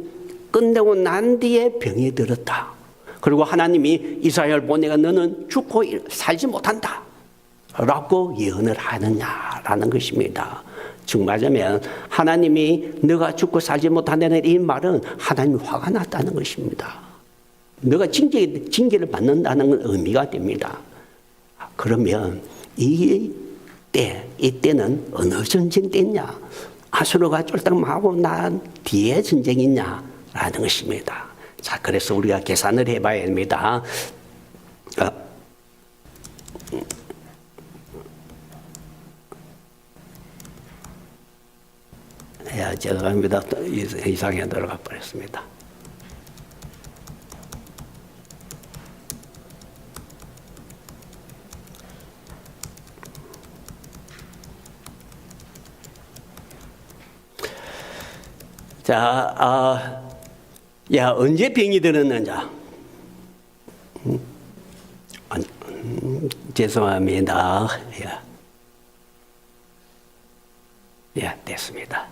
끝내고 난 뒤에 병이 들었다. 그리고 하나님이 이스라엘 보내가 너는 죽고 살지 못한다 라고 예언을 하느냐라는 것입니다. 즉 말하자면 하나님이 너가 죽고 살지 못한다는 이 말은 하나님이 화가 났다는 것입니다. 너가 징계를 받는다는 의미가 됩니다. 그러면 이때는 어느 전쟁 때냐? 아수르가 쫄딱하고 난 뒤에 전쟁이냐라는 것입니다. 자, 그래서 우리가 계산을 해봐야 합니다. 죄송합니다. 이상에 들어가 버렸습니다. 자, 언제 병이 들었느냐? 죄송합니다. 됐습니다.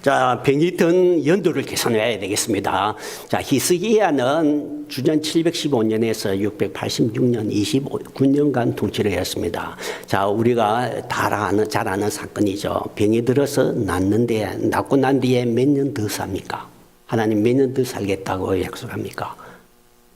자, 병이 든 연도를 계산해야 되겠습니다. 자, 히스기야는 주전 715년에서 686년 29년간 통치를 했습니다. 자, 우리가 잘 아는 사건이죠. 병이 들어서 낳고 난 뒤에 몇 년 더 삽니까? 하나님 몇 년 더 살겠다고 약속합니까?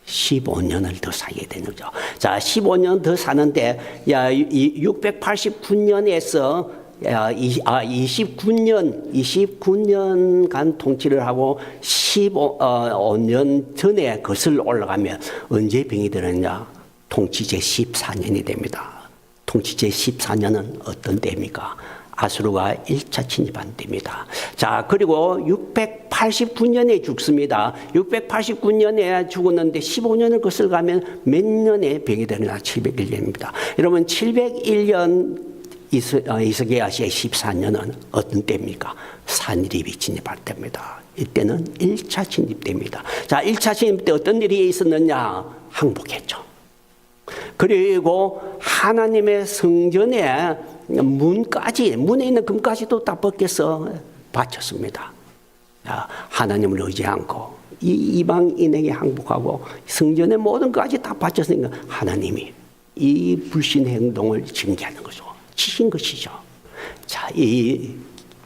15년을 더 살게 되는 거죠. 자, 15년 더 사는데 689년에서 29년간 통치를 하고 15년 전에 거슬러 올라가면 언제 병이 들었냐? 통치제 14년이 됩니다. 통치제 14년은 어떤 때입니까? 아수르가 1차 침입한 때입니다. 자, 그리고 689년에 죽습니다. 689년에 죽었는데 15년을 거슬러가면 몇 년에 병이 되느냐? 701년입니다. 여러분 701년 히스기야 시의 14년은 어떤 때입니까? 사내립이 진입할 때입니다. 이때는 1차 침입 때입니다. 자, 1차 침입 때 어떤 일이 있었느냐? 항복했죠. 그리고 하나님의 성전의 문에 있는 금까지도 다 벗겨서 바쳤습니다. 자, 하나님을 의지하지 않고 이 이방인에게 항복하고 성전의 모든 것까지 다 바쳤으니까 하나님이 이 불신 행동을 징계하는 거죠. 치신 것이죠. 자, 이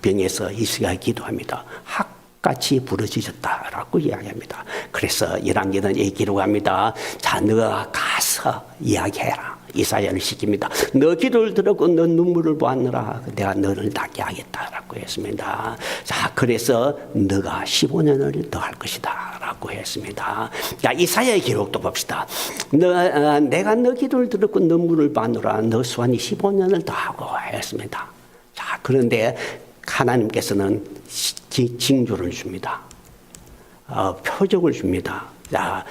병에서 히스기야가 기도합니다. 학같이 부러지셨다라고 이야기합니다. 그래서 열왕기는 이 기록합니다. 자, 너가 가서 이야기해라. 이사야를 시킵니다. 너 기도를 들었고 너 눈물을 보았느라 내가 너를 낫게 하겠다라고 했습니다. 자, 그래서 너가 15년을 더 할 것이다 라고 했습니다. 자, 이사야의 기록도 봅시다. 내가 너 기도를 들었고 눈물을 보았느라 너 수완이 15년을 더 하고 했습니다. 자, 그런데 하나님께서는 징조를 줍니다. 표적을 줍니다. 자,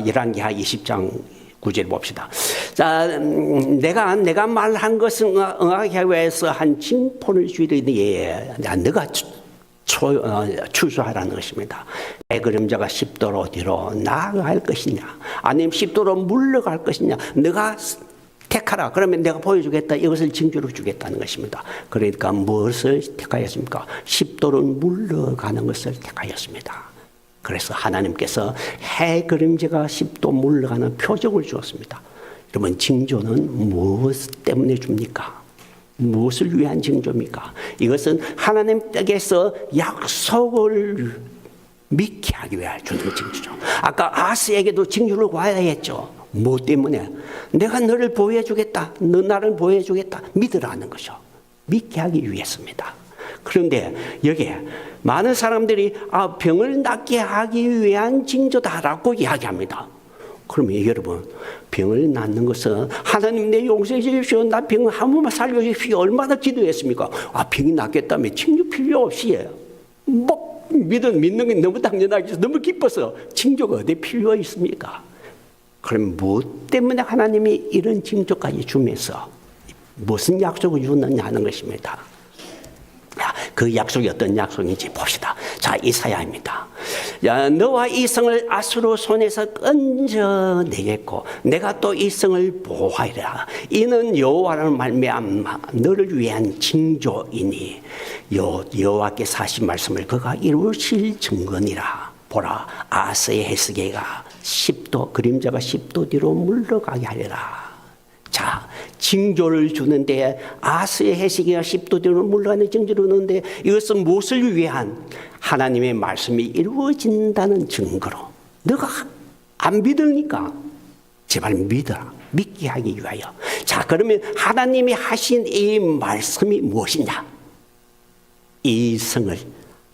열왕기하 20장 9절 봅시다. 자, 내가 말한 것은 응하게 하기 위해서 한 징표를 주리니 너가 추수하라는 것입니다. 내 그림자가 10도로 뒤로 나아갈 것이냐 아니면 10도로 물러갈 것이냐 너가 택하라. 그러면 내가 보여주겠다. 이것을 징조로 주겠다는 것입니다. 그러니까 무엇을 택하였습니까? 10도로 물러가는 것을 택하였습니다. 그래서 하나님께서 해 그림자가 10도 물러가는 표적을 주었습니다. 여러분 징조는 무엇 때문에 줍니까? 무엇을 위한 징조입니까? 이것은 하나님 댁에서 약속을 믿게 하기 위해 주는 징조죠. 아까 아스에게도 징조를 구해야 했죠. 뭐 때문에? 내가 너를 보호해주겠다. 너 나를 보호해주겠다. 믿으라는 거죠. 믿게 하기 위해서입니다. 그런데 여기에 많은 사람들이 병을 낫게 하기 위한 징조다라고 이야기합니다. 그러면 여러분, 병을 낫는 것은 하나님 내 용서해 주십시오. 나 병 한 번만 살려주십시오. 얼마나 기도했습니까? 병이 낫겠다면 징조 필요 없이 뭐 믿는 게 너무 당연하게 너무 기뻐서 징조가 어디 필요 있습니까? 그럼 무엇 때문에 하나님이 이런 징조까지 주면서 무슨 약속을 주느냐 하는 것입니다. 그 약속이 어떤 약속인지 봅시다. 자, 이사야입니다. 너와 이 성을 아수르 손에서 건져내겠고 내가 또 이 성을 보호하리라. 이는 여호와를 말미암아 너를 위한 징조이니 여호와께서 하신 말씀을 그가 이루실 증거니라. 보라, 아스의 해스게가 10도 그림자가 10도 뒤로 물러가게 하리라. 자, 징조를 주는데 아스의 해시기가 10도 뒤로 물러가는 징조를 주는데 이것은 무엇을 위한 하나님의 말씀이 이루어진다는 증거로. 너가 안 믿으니까 제발 믿어라. 믿게 하기 위하여. 자, 그러면 하나님이 하신 이 말씀이 무엇이냐? 이 성을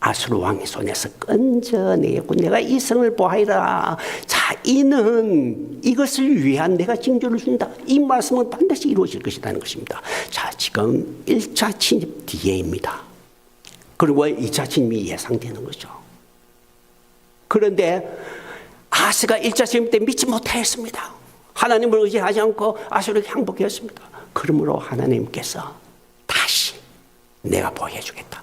아수르 왕의 손에서 건져내고 내가 이 성을 보아이라. 자, 이는 이것을 위한 내가 징조를 준다. 이 말씀은 반드시 이루어질 것이라는 것입니다. 자, 지금 1차 침입 뒤에입니다. 그리고 2차 침입이 예상되는 거죠. 그런데 아스가 1차 침입 때 믿지 못했습니다. 하나님을 의지하지 않고 아수르에게 항복했습니다. 그러므로 하나님께서 다시 내가 보여주겠다.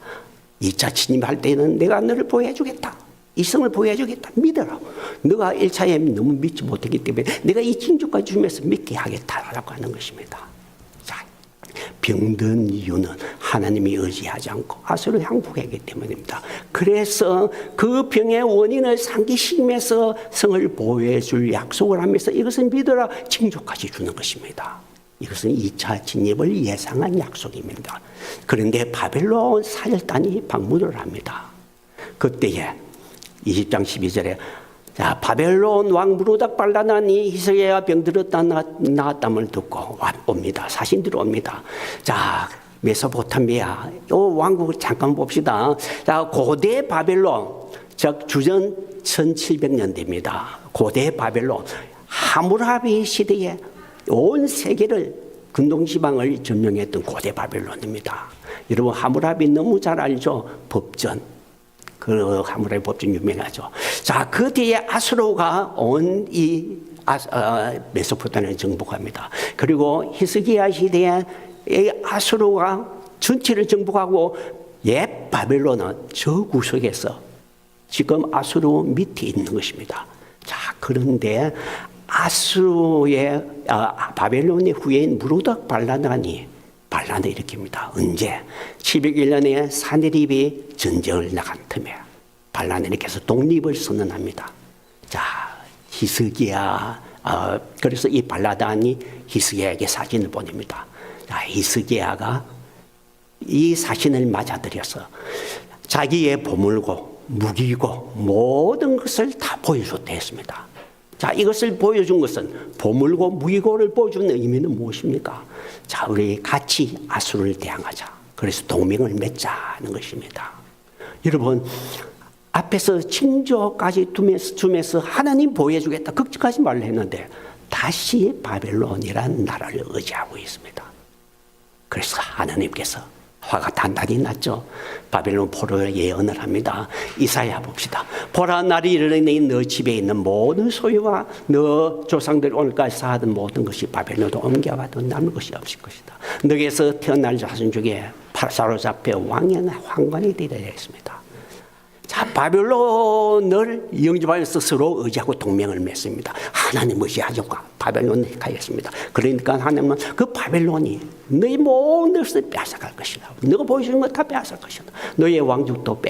2차 침입할 때는 내가 너를 보호해주겠다. 이 성을 보호해주겠다. 믿어라. 너가 1차에 너무 믿지 못했기 때문에 내가 이 징조까지 주면서 믿게 하겠다라고 하는 것입니다. 자, 병든 이유는 하나님이 의지하지 않고 아수르를 항복했기 때문입니다. 그래서 그 병의 원인을 상기시키면서 성을 보호해줄 약속을 하면서 이것을 믿어라. 징조까지 주는 것입니다. 이것은 2차 진입을 예상한 약속입니다. 그런데 바벨론 사절단이 방문을 합니다. 그때에 20장 12절에 자, 바벨론 왕 무로닥 발라다니 히스기야가 병들었다 나았담을 듣고 옵니다. 사신들이 옵니다. 자, 메소포타미아 이 왕국을 잠깐 봅시다. 자, 고대 바벨론 즉 주전 1700년대입니다. 고대 바벨론 하무라비 시대에 온 세계를 근동지방을 점령했던 고대 바벨론입니다. 여러분 하무라비 너무 잘 알죠? 법전. 그 하무라비 법전 유명하죠. 자, 그 뒤에 아수르가 온 이 메소포타미아를 정복합니다. 그리고 히스기야 시대에 이 아수르가 전체를 정복하고 옛 바벨론은 저 구석에서 지금 아수르 밑에 있는 것입니다. 자, 그런데 아수르의 바벨론의 후예인 무로닥 발라단이 반란을 일으킵니다. 언제? 701년에 사네립이 전쟁을 나간 틈에 반란을 일으켜서 독립을 선언합니다. 자, 히스기야 그래서 이 발라단이 히스기야에게 사진을 보냅니다. 자, 히스기야가 이 사진을 맞아들여서 자기의 보물고 무기고 모든 것을 다 보여줬다 했습니다. 자, 이것을 보여준 것은 보물고 무기고를 보여주는 의미는 무엇입니까? 자, 우리 같이 아수르를 대항하자. 그래서 동맹을 맺자는 것입니다. 여러분, 앞에서 징조까지 주면서 하나님 보호해주겠다. 걱정하지 말라 했는데 다시 바벨론이라는 나라를 의지하고 있습니다. 그래서 하나님께서 화가 단단히 났죠. 바벨론 포로에 예언을 합니다. 이사야 봅시다. 보라, 날이 이르니 너 집에 있는 모든 소유와 너 조상들이 오늘까지 쌓아둔 모든 것이 바벨론으로 옮겨가도 남을 것이 없을 것이다. 너에게서 태어날 자손 중에 사로잡혀 왕의 황관이 되리라 했습니다. 자, 바벨론을 영접하여서 서로 의지하고 동맹을 맺습니다. 하나님 의지하지 않고 바벨론에 가겠습니다. 그러니까 하나님은 그 바벨론이 너희 모든 것을 빼앗아갈 것이다. 너가 보여주는 것 다 빼앗아갈 것이다. 너의 왕족도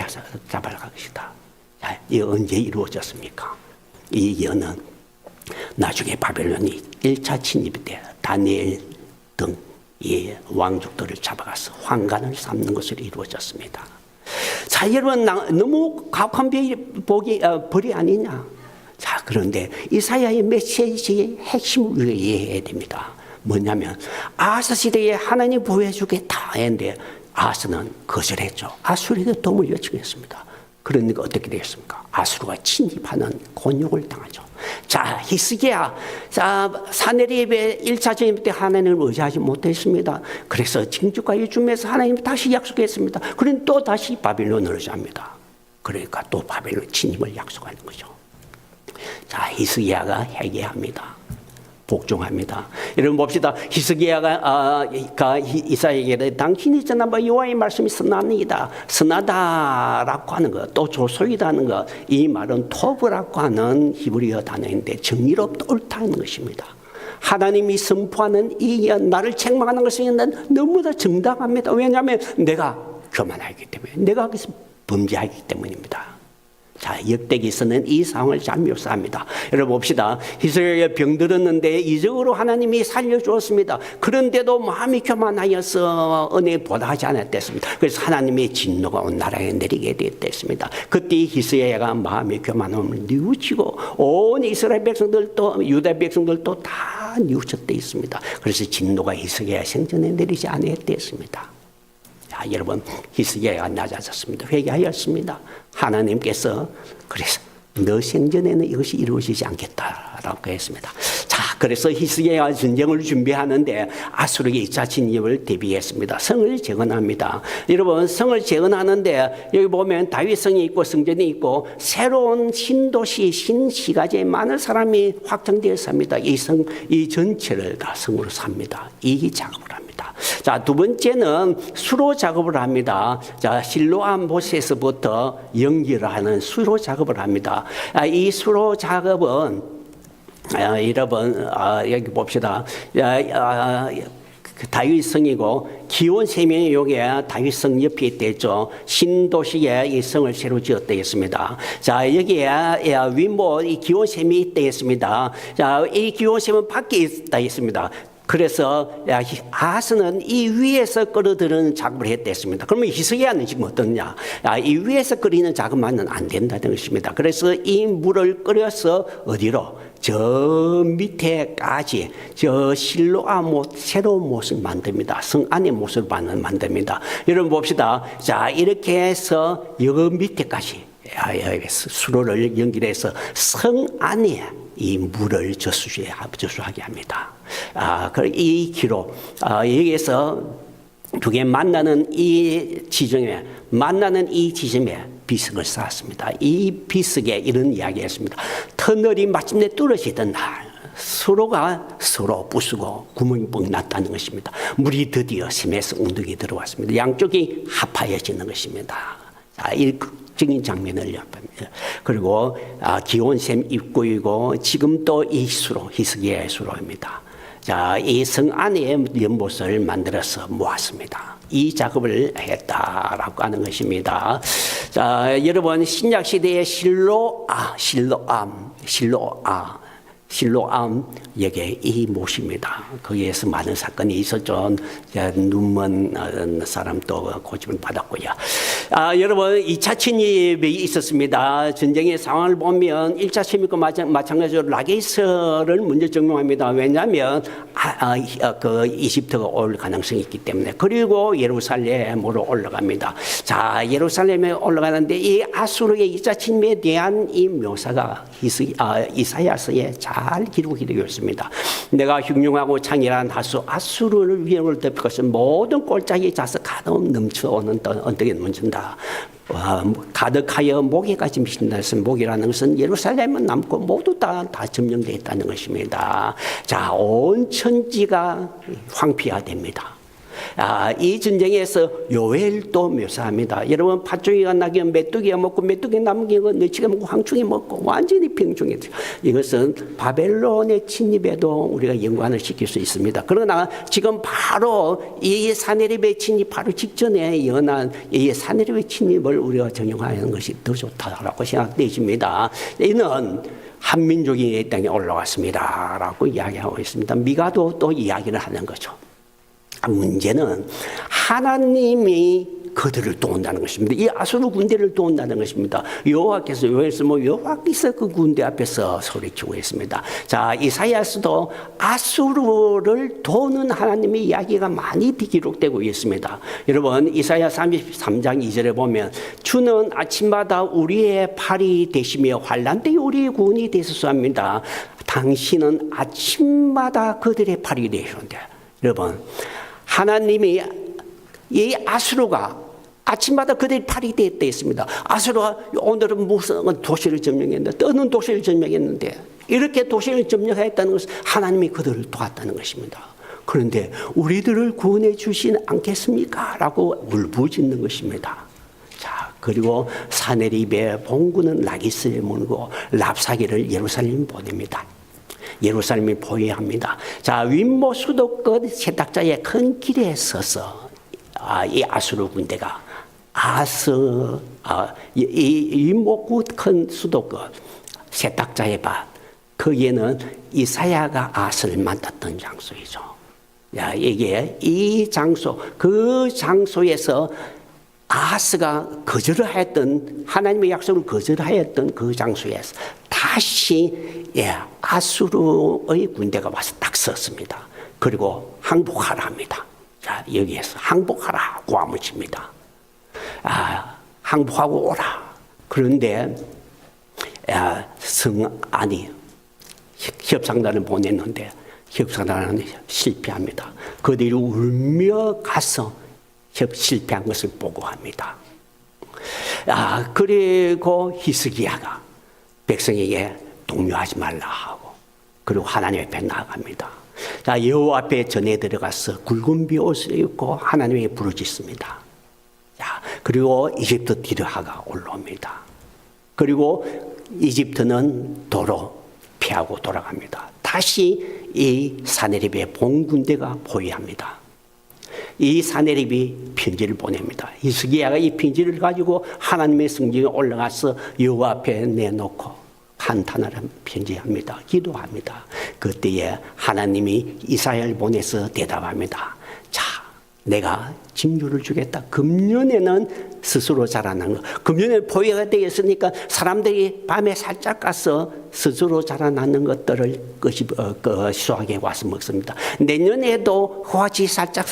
잡아갈 것이다. 자, 이게 언제 이루어졌습니까? 이 예언은 나중에 바벨론이 1차 침입 때 다니엘 등 이 왕족들을 잡아가서 황관을 삼는 것으로 이루어졌습니다. 자, 여러분, 너무 가혹한 벌이 아니냐? 자, 그런데 이사야의 메시지의 핵심을 우리가 이해해야 됩니다. 뭐냐면 아하스 시대에 하나님 보여주겠다 했는데 아하스는 거절했죠. 아수르에게 도움을 요청했습니다. 그러니까 어떻게 되겠습니까? 아수르가 침입하는 곤욕을 당하죠. 자, 히스기야, 자, 사내립의 1차 전입 때 하나님을 의지하지 못했습니다. 그래서 징조가 요즘에서 하나님 다시 약속했습니다. 그런데 또 다시 바빌론을 의지합니다. 그러니까 또 바빌론 침입을 약속하는 거죠. 자, 히스기야가 회개합니다. 복종합니다. 여러분 봅시다. 히스기야가 이사야에게 당신이 전한 바 여호와의 말씀이 선합니다. 선하다라고 하는 것, 또 조소이다는 것, 이 말은 토브라고 하는 히브리어 단어인데 정의롭다, 옳다는 것입니다. 하나님이 선포하는 이 나를 책망하는 것은 너무나 정당합니다. 왜냐하면 내가 교만하기 때문에, 내가 거기서 범죄하기 때문입니다. 자, 역대기서는 이 상황을 잘 묘사합니다. 여러분 봅시다. 히스기야가 병들었는데 이적으로 하나님이 살려주었습니다. 그런데도 마음이 교만하여서 은혜 보답하지 않았댔습니다. 그래서 하나님의 진노가 온 나라에 내리게 됐습니다. 그때 히스기야가 마음의 교만함을 뉘우치고 온 이스라엘 백성들도 유다 백성들도 다 뉘우쳤대 있습니다. 그래서 진노가 히스기야 생전에 내리지 않았댔습니다. 자, 여러분, 히스기야가 낮아졌습니다. 회개하였습니다. 하나님께서 그래서 너 생전에는 이것이 이루어지지 않겠다라고 했습니다. 자, 그래서 히스기야가 전쟁을 준비하는데 아수르의 2차 침입을 대비했습니다. 성을 재건합니다. 여러분, 성을 재건하는데 여기 보면 다윗성이 있고 성전이 있고 새로운 신도시, 신시가지에 많은 사람이 확장되어서 합니다. 이 전체를 다 성으로 삽니다. 이 작업을 합니다. 자, 두 번째는 수로 작업을 합니다. 자, 실로암 보스에서부터 연결하는 수로 작업을 합니다. 이 수로 작업은 여러분 여기 봅시다. 다윗성이고 기온 세명이 여기에 다윗성 옆에 있댔죠. 신도시에 이 성을 새로 지었다했습니다. 자, 여기에 윗모 이 기온 셈이 있다했습니다. 자, 이 기온 셈은 밖에 있다 했습니다. 그래서 아하스는 이 위에서 끌어들이는 작업을 했댔습니다. 그러면 히스기야는 지금 어떠냐? 이 위에서 끓이는 작업만은 안 된다는 것입니다. 그래서 이 물을 끓여서 어디로? 저 밑에까지 저 실로암 못, 새로운 못을 만듭니다. 성 안의 못을 만듭니다. 여러분 봅시다. 자, 이렇게 해서 여 밑에까지 수로를 연결해서 성 안에 이 물을 저수하게 합니다. 이 기로 여기에서 두 개 만나는 이 지점에 비석을 쌓았습니다. 이 비석에 이런 이야기했습니다. 터널이 마침내 뚫어지던 날 서로가 서로 부수고 구멍이 뻥 났다는 것입니다. 물이 드디어 심해서 웅덩이 들어왔습니다. 양쪽이 합하여지는 것입니다. 이 극적인 장면을 연합합니다. 그리고 기온샘 입구이고 지금 또 이 수로 히스기야의 수로입니다. 자, 이 성 안에 연못을 만들어서 모았습니다. 이 작업을 했다라고 하는 것입니다. 자, 여러분 신약 시대의 실로암 여기에 이 못입니다. 거기에서 많은 사건이 있었죠. 눈먼 사람도 고침을 받았고요. 여러분 2차 침입이 있었습니다. 전쟁의 상황을 보면 1차 침입과 마찬가지로 라게이스를 먼저 점령합니다. 왜냐하면 그 이집트가 올 가능성이 있기 때문에. 그리고 예루살렘으로 올라갑니다. 자, 예루살렘에 올라가는데 이 아수르의 2차 침입에 대한 이 묘사가 이사야서에 잘 기록이 되어 있습니다. 내가 흉흉하고 창이란 아수르를 위험을 덮을 것은 모든 꼴짝이 자서 가득 넘쳐오는 언덕에 멈춘다. 가득하여 모기까지 미친다 해서 모기라는 것은 예루살렘은 남고 모두 다 점령되어 있다는 것입니다. 자, 온 천지가 황폐화됩니다. 이 전쟁에서 요엘도 묘사합니다. 여러분 팥종이가 나기면 메뚜기가 먹고 메뚜기 남긴 건 너치가 먹고 황충이 먹고 완전히 병충했죠. 이것은 바벨론의 침입에도 우리가 연관을 시킬 수 있습니다. 그러나 지금 바로 이 사내립의 침입 바로 직전에 연한 이 사내립의 침입을 우리가 적용하는 것이 더 좋다라고 생각되십니다. 이는 한민족이 이 땅에 올라왔습니다 라고 이야기하고 있습니다. 미가도 또 이야기를 하는 거죠. 문제는 하나님이 그들을 도운다는 것입니다. 이 아수르 군대를 도운다는 것입니다. 여호와께서 여호와께서 그 군대 앞에서 소리치고 있습니다. 자, 이사야서도 아수르를 도우는 하나님의 이야기가 많이 기록되고 있습니다. 여러분, 이사야 33장 2절에 보면 주는 아침마다 우리의 팔이 되시며 환난 때 우리의 구원이 되소서합니다. 당신은 아침마다 그들의 팔이 되시는데, 여러분, 하나님이 이 아수르가 아침마다 그들이 팔이 되었다 했습니다. 아수르가 오늘은 무슨 도시를 점령했는데, 떠는 도시를 점령했는데, 이렇게 도시를 점령했다는 것은 하나님이 그들을 도왔다는 것입니다. 그런데 우리들을 구원해 주시지 않겠습니까? 라고 울부짖는 것입니다. 자, 그리고 사네립의 본군은 라기스를 몰고 랍사기를 예루살렘 보냅니다. 예루살렘이 보유합니다. 자, 윗모 수도권 세탁자의 큰 길에 서서 이 아수르 군대가 윗모 큰 수도권 세탁자의 밭, 거기에는 이사야가 아스를 만났던 장소이죠. 야, 이게 이 장소, 그 장소에서 아하스가 거절하였던, 하나님의 약속을 거절하였던 그 장소에서 다시 아수르의 군대가 와서 딱 섰습니다. 그리고 항복하라 합니다. 자, 여기에서 항복하라 고함을 칩니다. 항복하고 오라. 그런데 성안이 협상단을 보냈는데 협상단은 실패합니다. 그들이 울며 가서 실패한 것을 보고합니다. 그리고 히스기야가 백성에게 동요하지 말라 하고, 그리고 하나님 앞에 나아갑니다. 자, 여호와 앞에 전에 들어가서 굵은 비옷을 입고 하나님에게 부르짖습니다. 자, 그리고 이집트 디르하가 올라옵니다. 그리고 이집트는 도로 피하고 돌아갑니다. 다시 이 사네립의 본군대가 포위합니다. 이 사네립이 편지를 보냅니다. 히스기야가 이 편지를 가지고 하나님의 성전에 올라가서 여호와 앞에 내놓고 한탄하는 편지합니다. 기도합니다. 그때에 하나님이 이사야를 보내서 대답합니다. 자, 내가 징조를 주겠다. 금년에는 스스로 자라나는 것. 금년에 포위가 되었으니까 사람들이 밤에 살짝 가서 스스로 자라나는 것들을 수확해 와서 먹습니다. 내년에도 같이 살짝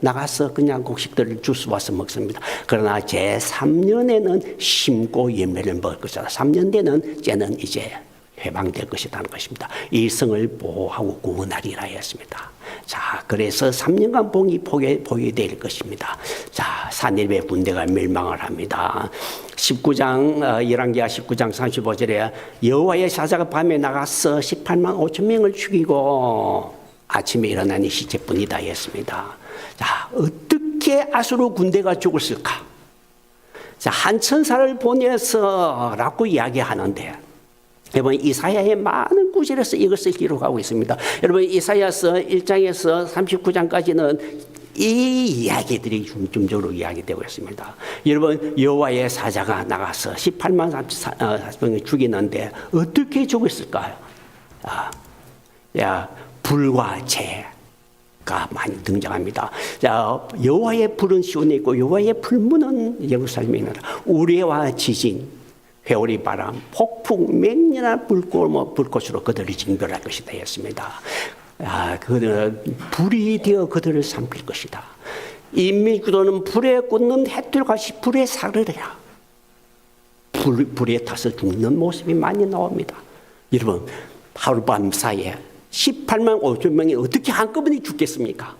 나가서 그냥 곡식들을 주워 와서 먹습니다. 그러나 제3년에는 심고 열매를 먹을 것이다. 3년 뒤는 쟤는 이제 해방될 것이라는 것입니다. 이 성을 보호하고 구원하리라 했습니다. 자, 그래서 3년간 봉이 포위될 것입니다. 자, 사네립의 군대가 멸망을 합니다. 19장, 열왕기하 19장 35절에 여호와의 사자가 밤에 나가서 18만 5천 명을 죽이고 아침에 일어나니 시체뿐이다 했습니다. 자, 어떻게 아수르 군대가 죽었을까? 자, 한 천사를 보내서라고 이야기하는데, 여러분, 이사야의 많은 구절에서 이것을 기록하고 있습니다. 여러분, 이사야서 1장에서 39장까지는 이 이야기들이 중점적으로 이야기되고 있습니다. 여러분, 여호와의 사자가 나가서 18만 4천명을 죽이는데 어떻게 죽었을까요? 불과 재가 많이 등장합니다. 자, 여호와의 불은 시온에 있고 여호와의 불문은 예루살렘에 있느라. 우레와 지진, 회오리 바람, 폭풍, 맹렬한 불꽃으로 그들을 징벌할 것이다 했습니다. 그들은 불이 되어 그들을 삼킬 것이다. 인미구도는 불에 꽂는 햇불같이 불에 사르랴. 불에 타서 죽는 모습이 많이 나옵니다. 여러분, 하룻밤 사이에 18만 5천 명이 어떻게 한꺼번에 죽겠습니까?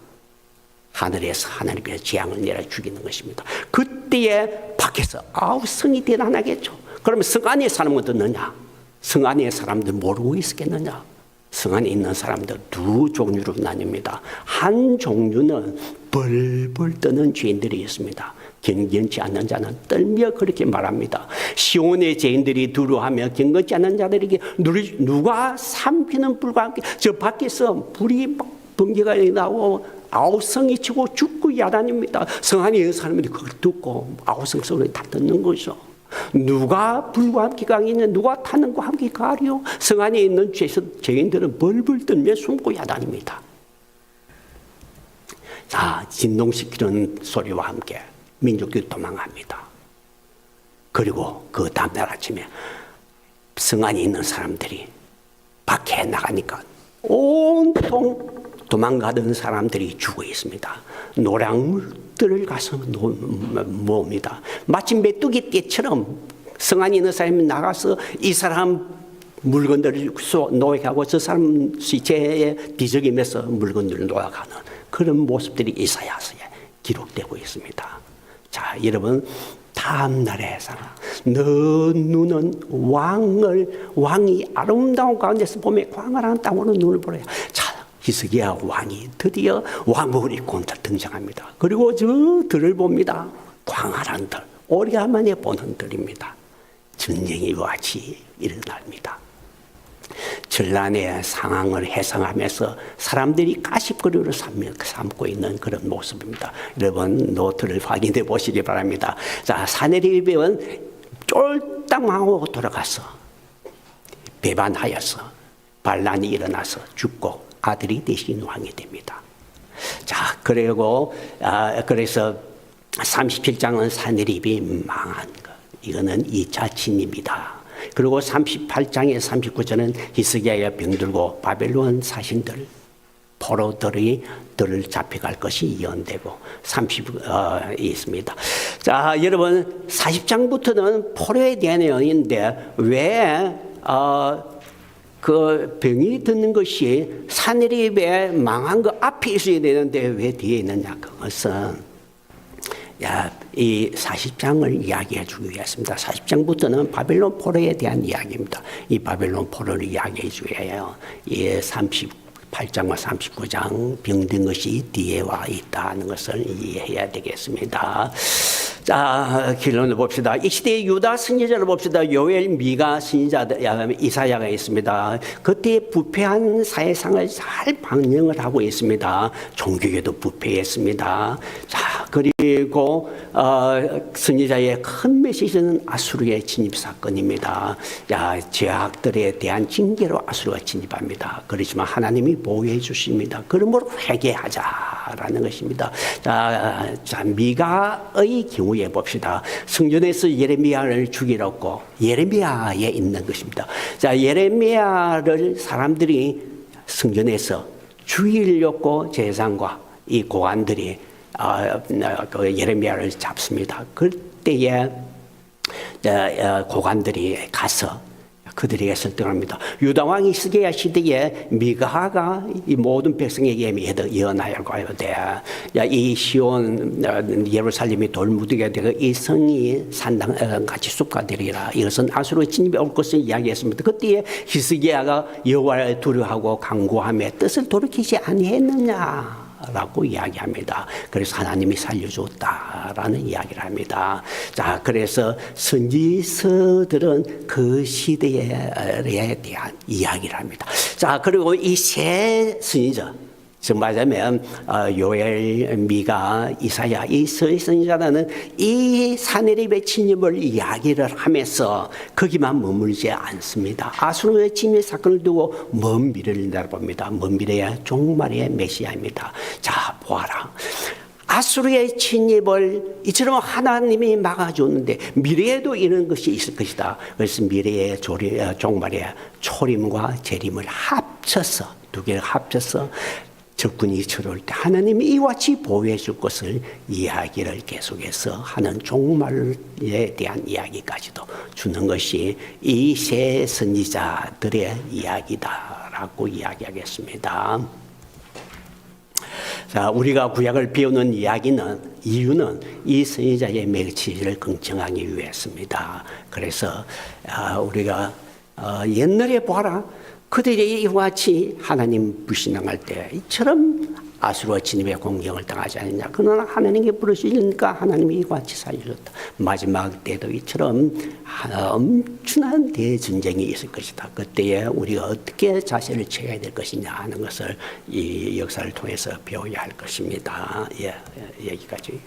하늘에서 하나님께서 재앙을 내려 죽이는 것입니다. 그때에 밖에서 성이 대단하겠죠. 그러면 성 안에 사람은 어떻느냐? 성 안에 사람들 모르고 있었겠느냐? 성 안에 있는 사람들 두 종류로 나뉩니다. 한 종류는 벌벌 떠는 죄인들이 있습니다. 경건치 않는 자는 떨며 그렇게 말합니다. 시온의 죄인들이 두려워하며 경건치 않는 자들에게 누가 삼키는 불과 함께 저 밖에서 불이 막 번개가 나오고 아우성이 치고 죽고 야단입니다. 성 안에 있는 사람들이 그걸 듣고 아우성 소리 다 듣는 거죠. 누가 불과 함께 가겠냐? 누가 타는 과 함께 가리요? 성 안에 있는 죄인들은 벌벌 떨며 숨고 야단입니다. 진동시키는 소리와 함께 민족들이 도망갑니다. 그리고 그 다음날 아침에 성 안에 있는 사람들이 밖에 나가니까 온통 도망가던 사람들이 죽어 있습니다. 노량물들을 가서 모읍니다. 마치 메뚜기 떼처럼 성 안에 있는 사람이 나가서 이 사람 물건들을 놓여가고 저 사람 시체에 뒤적이면서 물건들을 놓아가는 그런 모습들이 이사야서에 기록되고 있습니다. 자, 여러분, 다음 날의 상황. 너 눈은 왕이 아름다운 가운데서 보면 광활한 땅으로 눈을 보래요. 자, 히스기야 왕이 드디어 왕복을 입고 등장합니다. 그리고 저 들을 봅니다. 광활한 들, 오래간만에 보는 들입니다. 전쟁이 같이 일어납니다. 전란의 상황을 해상하면서 사람들이 가십거리로 삼고 있는 그런 모습입니다. 여러분, 노트를 확인해 보시기 바랍니다. 자, 사내립은 쫄딱 망하고 돌아가서 배반하여서 반란이 일어나서 죽고 아들이 대신 왕이 됩니다. 자, 그리고 그래서 37장은 사내립이 망한 것. 이거는 2차 진입니다. 그리고 38장에 39절은 히스기야가 병들고 바벨론 사신들 포로들이 잡혀갈 것이 예언되고 30이 있습니다. 자, 여러분, 40장부터는 포로에 대한 예언인데 왜 그 병이 드는 것이 사내립에 망한 거 앞에 있어야 되는데 왜 뒤에 있느냐? 그것은 이 40장을 이야기해 주기 위해서입니다. 40장부터는 바벨론 포로에 대한 이야기입니다. 이 바벨론 포로를 이야기해 주기 위해요. 이 38장과 39장 병든 것이 뒤에 와 있다는 것을 이해해야 되겠습니다. 자, 결론을 봅시다. 이 시대의 유다 선지자를 봅시다. 요엘, 미가 선지자, 이사야가 있습니다. 그때 부패한 사회상을 잘 방영을 하고 있습니다. 종교계도 부패했습니다. 자, 그리고 선지자의 큰 메시지는 아수르의 진입 사건입니다. 죄악들에 대한 징계로 아수르가 진입합니다. 그렇지만 하나님이 보호해 주십니다. 그러므로 회개하자라는 것입니다. 자, 미가의 경우에 봅시다. 성전에서 예레미야를 죽이려고 예레미야에 있는 것입니다. 자, 예레미야를 사람들이 성전에서 죽이려고 제사장과 이 고관들이 그 예레미야를 잡습니다. 그때에 고관들이 가서 그들에게 설득합니다. 유다 왕 히스기야 시대에 미가가 이 모든 백성에게 예언하여고 하되 이 시온 예루살렘이 돌무더기가 되고 이 성이 산당 같이 숲가 되리라. 이것은 아수르 진입이 올 것을 이야기했습니다. 그때에 히스기야가 여호와를 두려워하고 간구하며 뜻을 돌이키지 아니했느냐 라고 이야기합니다. 그래서 하나님이 살려줬다라는 이야기를 합니다. 자, 그래서 선지서들은 그 시대에 대한 이야기를 합니다. 자, 그리고 이 세 선지자, 즉 말하자면 요엘, 미가, 이사야, 이 세 선지자는 이 사내립의 진입을 이야기를 하면서 거기만 머물지 않습니다. 아수르의 진입 사건을 두고 먼 미래를 내다봅니다. 먼 미래의 종말의 메시아입니다. 자, 보아라. 아수르의 진입을 이처럼 하나님이 막아줬는데 미래에도 이런 것이 있을 것이다. 그래서 미래의 종말의 초림과 재림을 합쳐서 두 개를 합쳐서 적군이 쳐올 때 하나님이 이와 같이 보호해 줄 것을 이야기를 계속해서 하는 종말에 대한 이야기까지도 주는 것이 이 세 선지자들의 이야기다라고 이야기하겠습니다. 자, 우리가 구약을 배우는 이유는 이 선지자의 메시지를 긍정하기 위해서입니다. 그래서 우리가 옛날에 보아라. 그들이 이와 같이 하나님 불신앙할 때 이처럼 아수르와 진입의 공격을 당하지 않느냐. 그러나 하나님께 부르시니까 하나님이 이와 같이 살려줬다. 마지막 때도 이처럼 엄청난 대전쟁이 있을 것이다. 그때에 우리가 어떻게 자세를 취해야 될 것이냐 하는 것을 이 역사를 통해서 배워야 할 것입니다. 여기까지.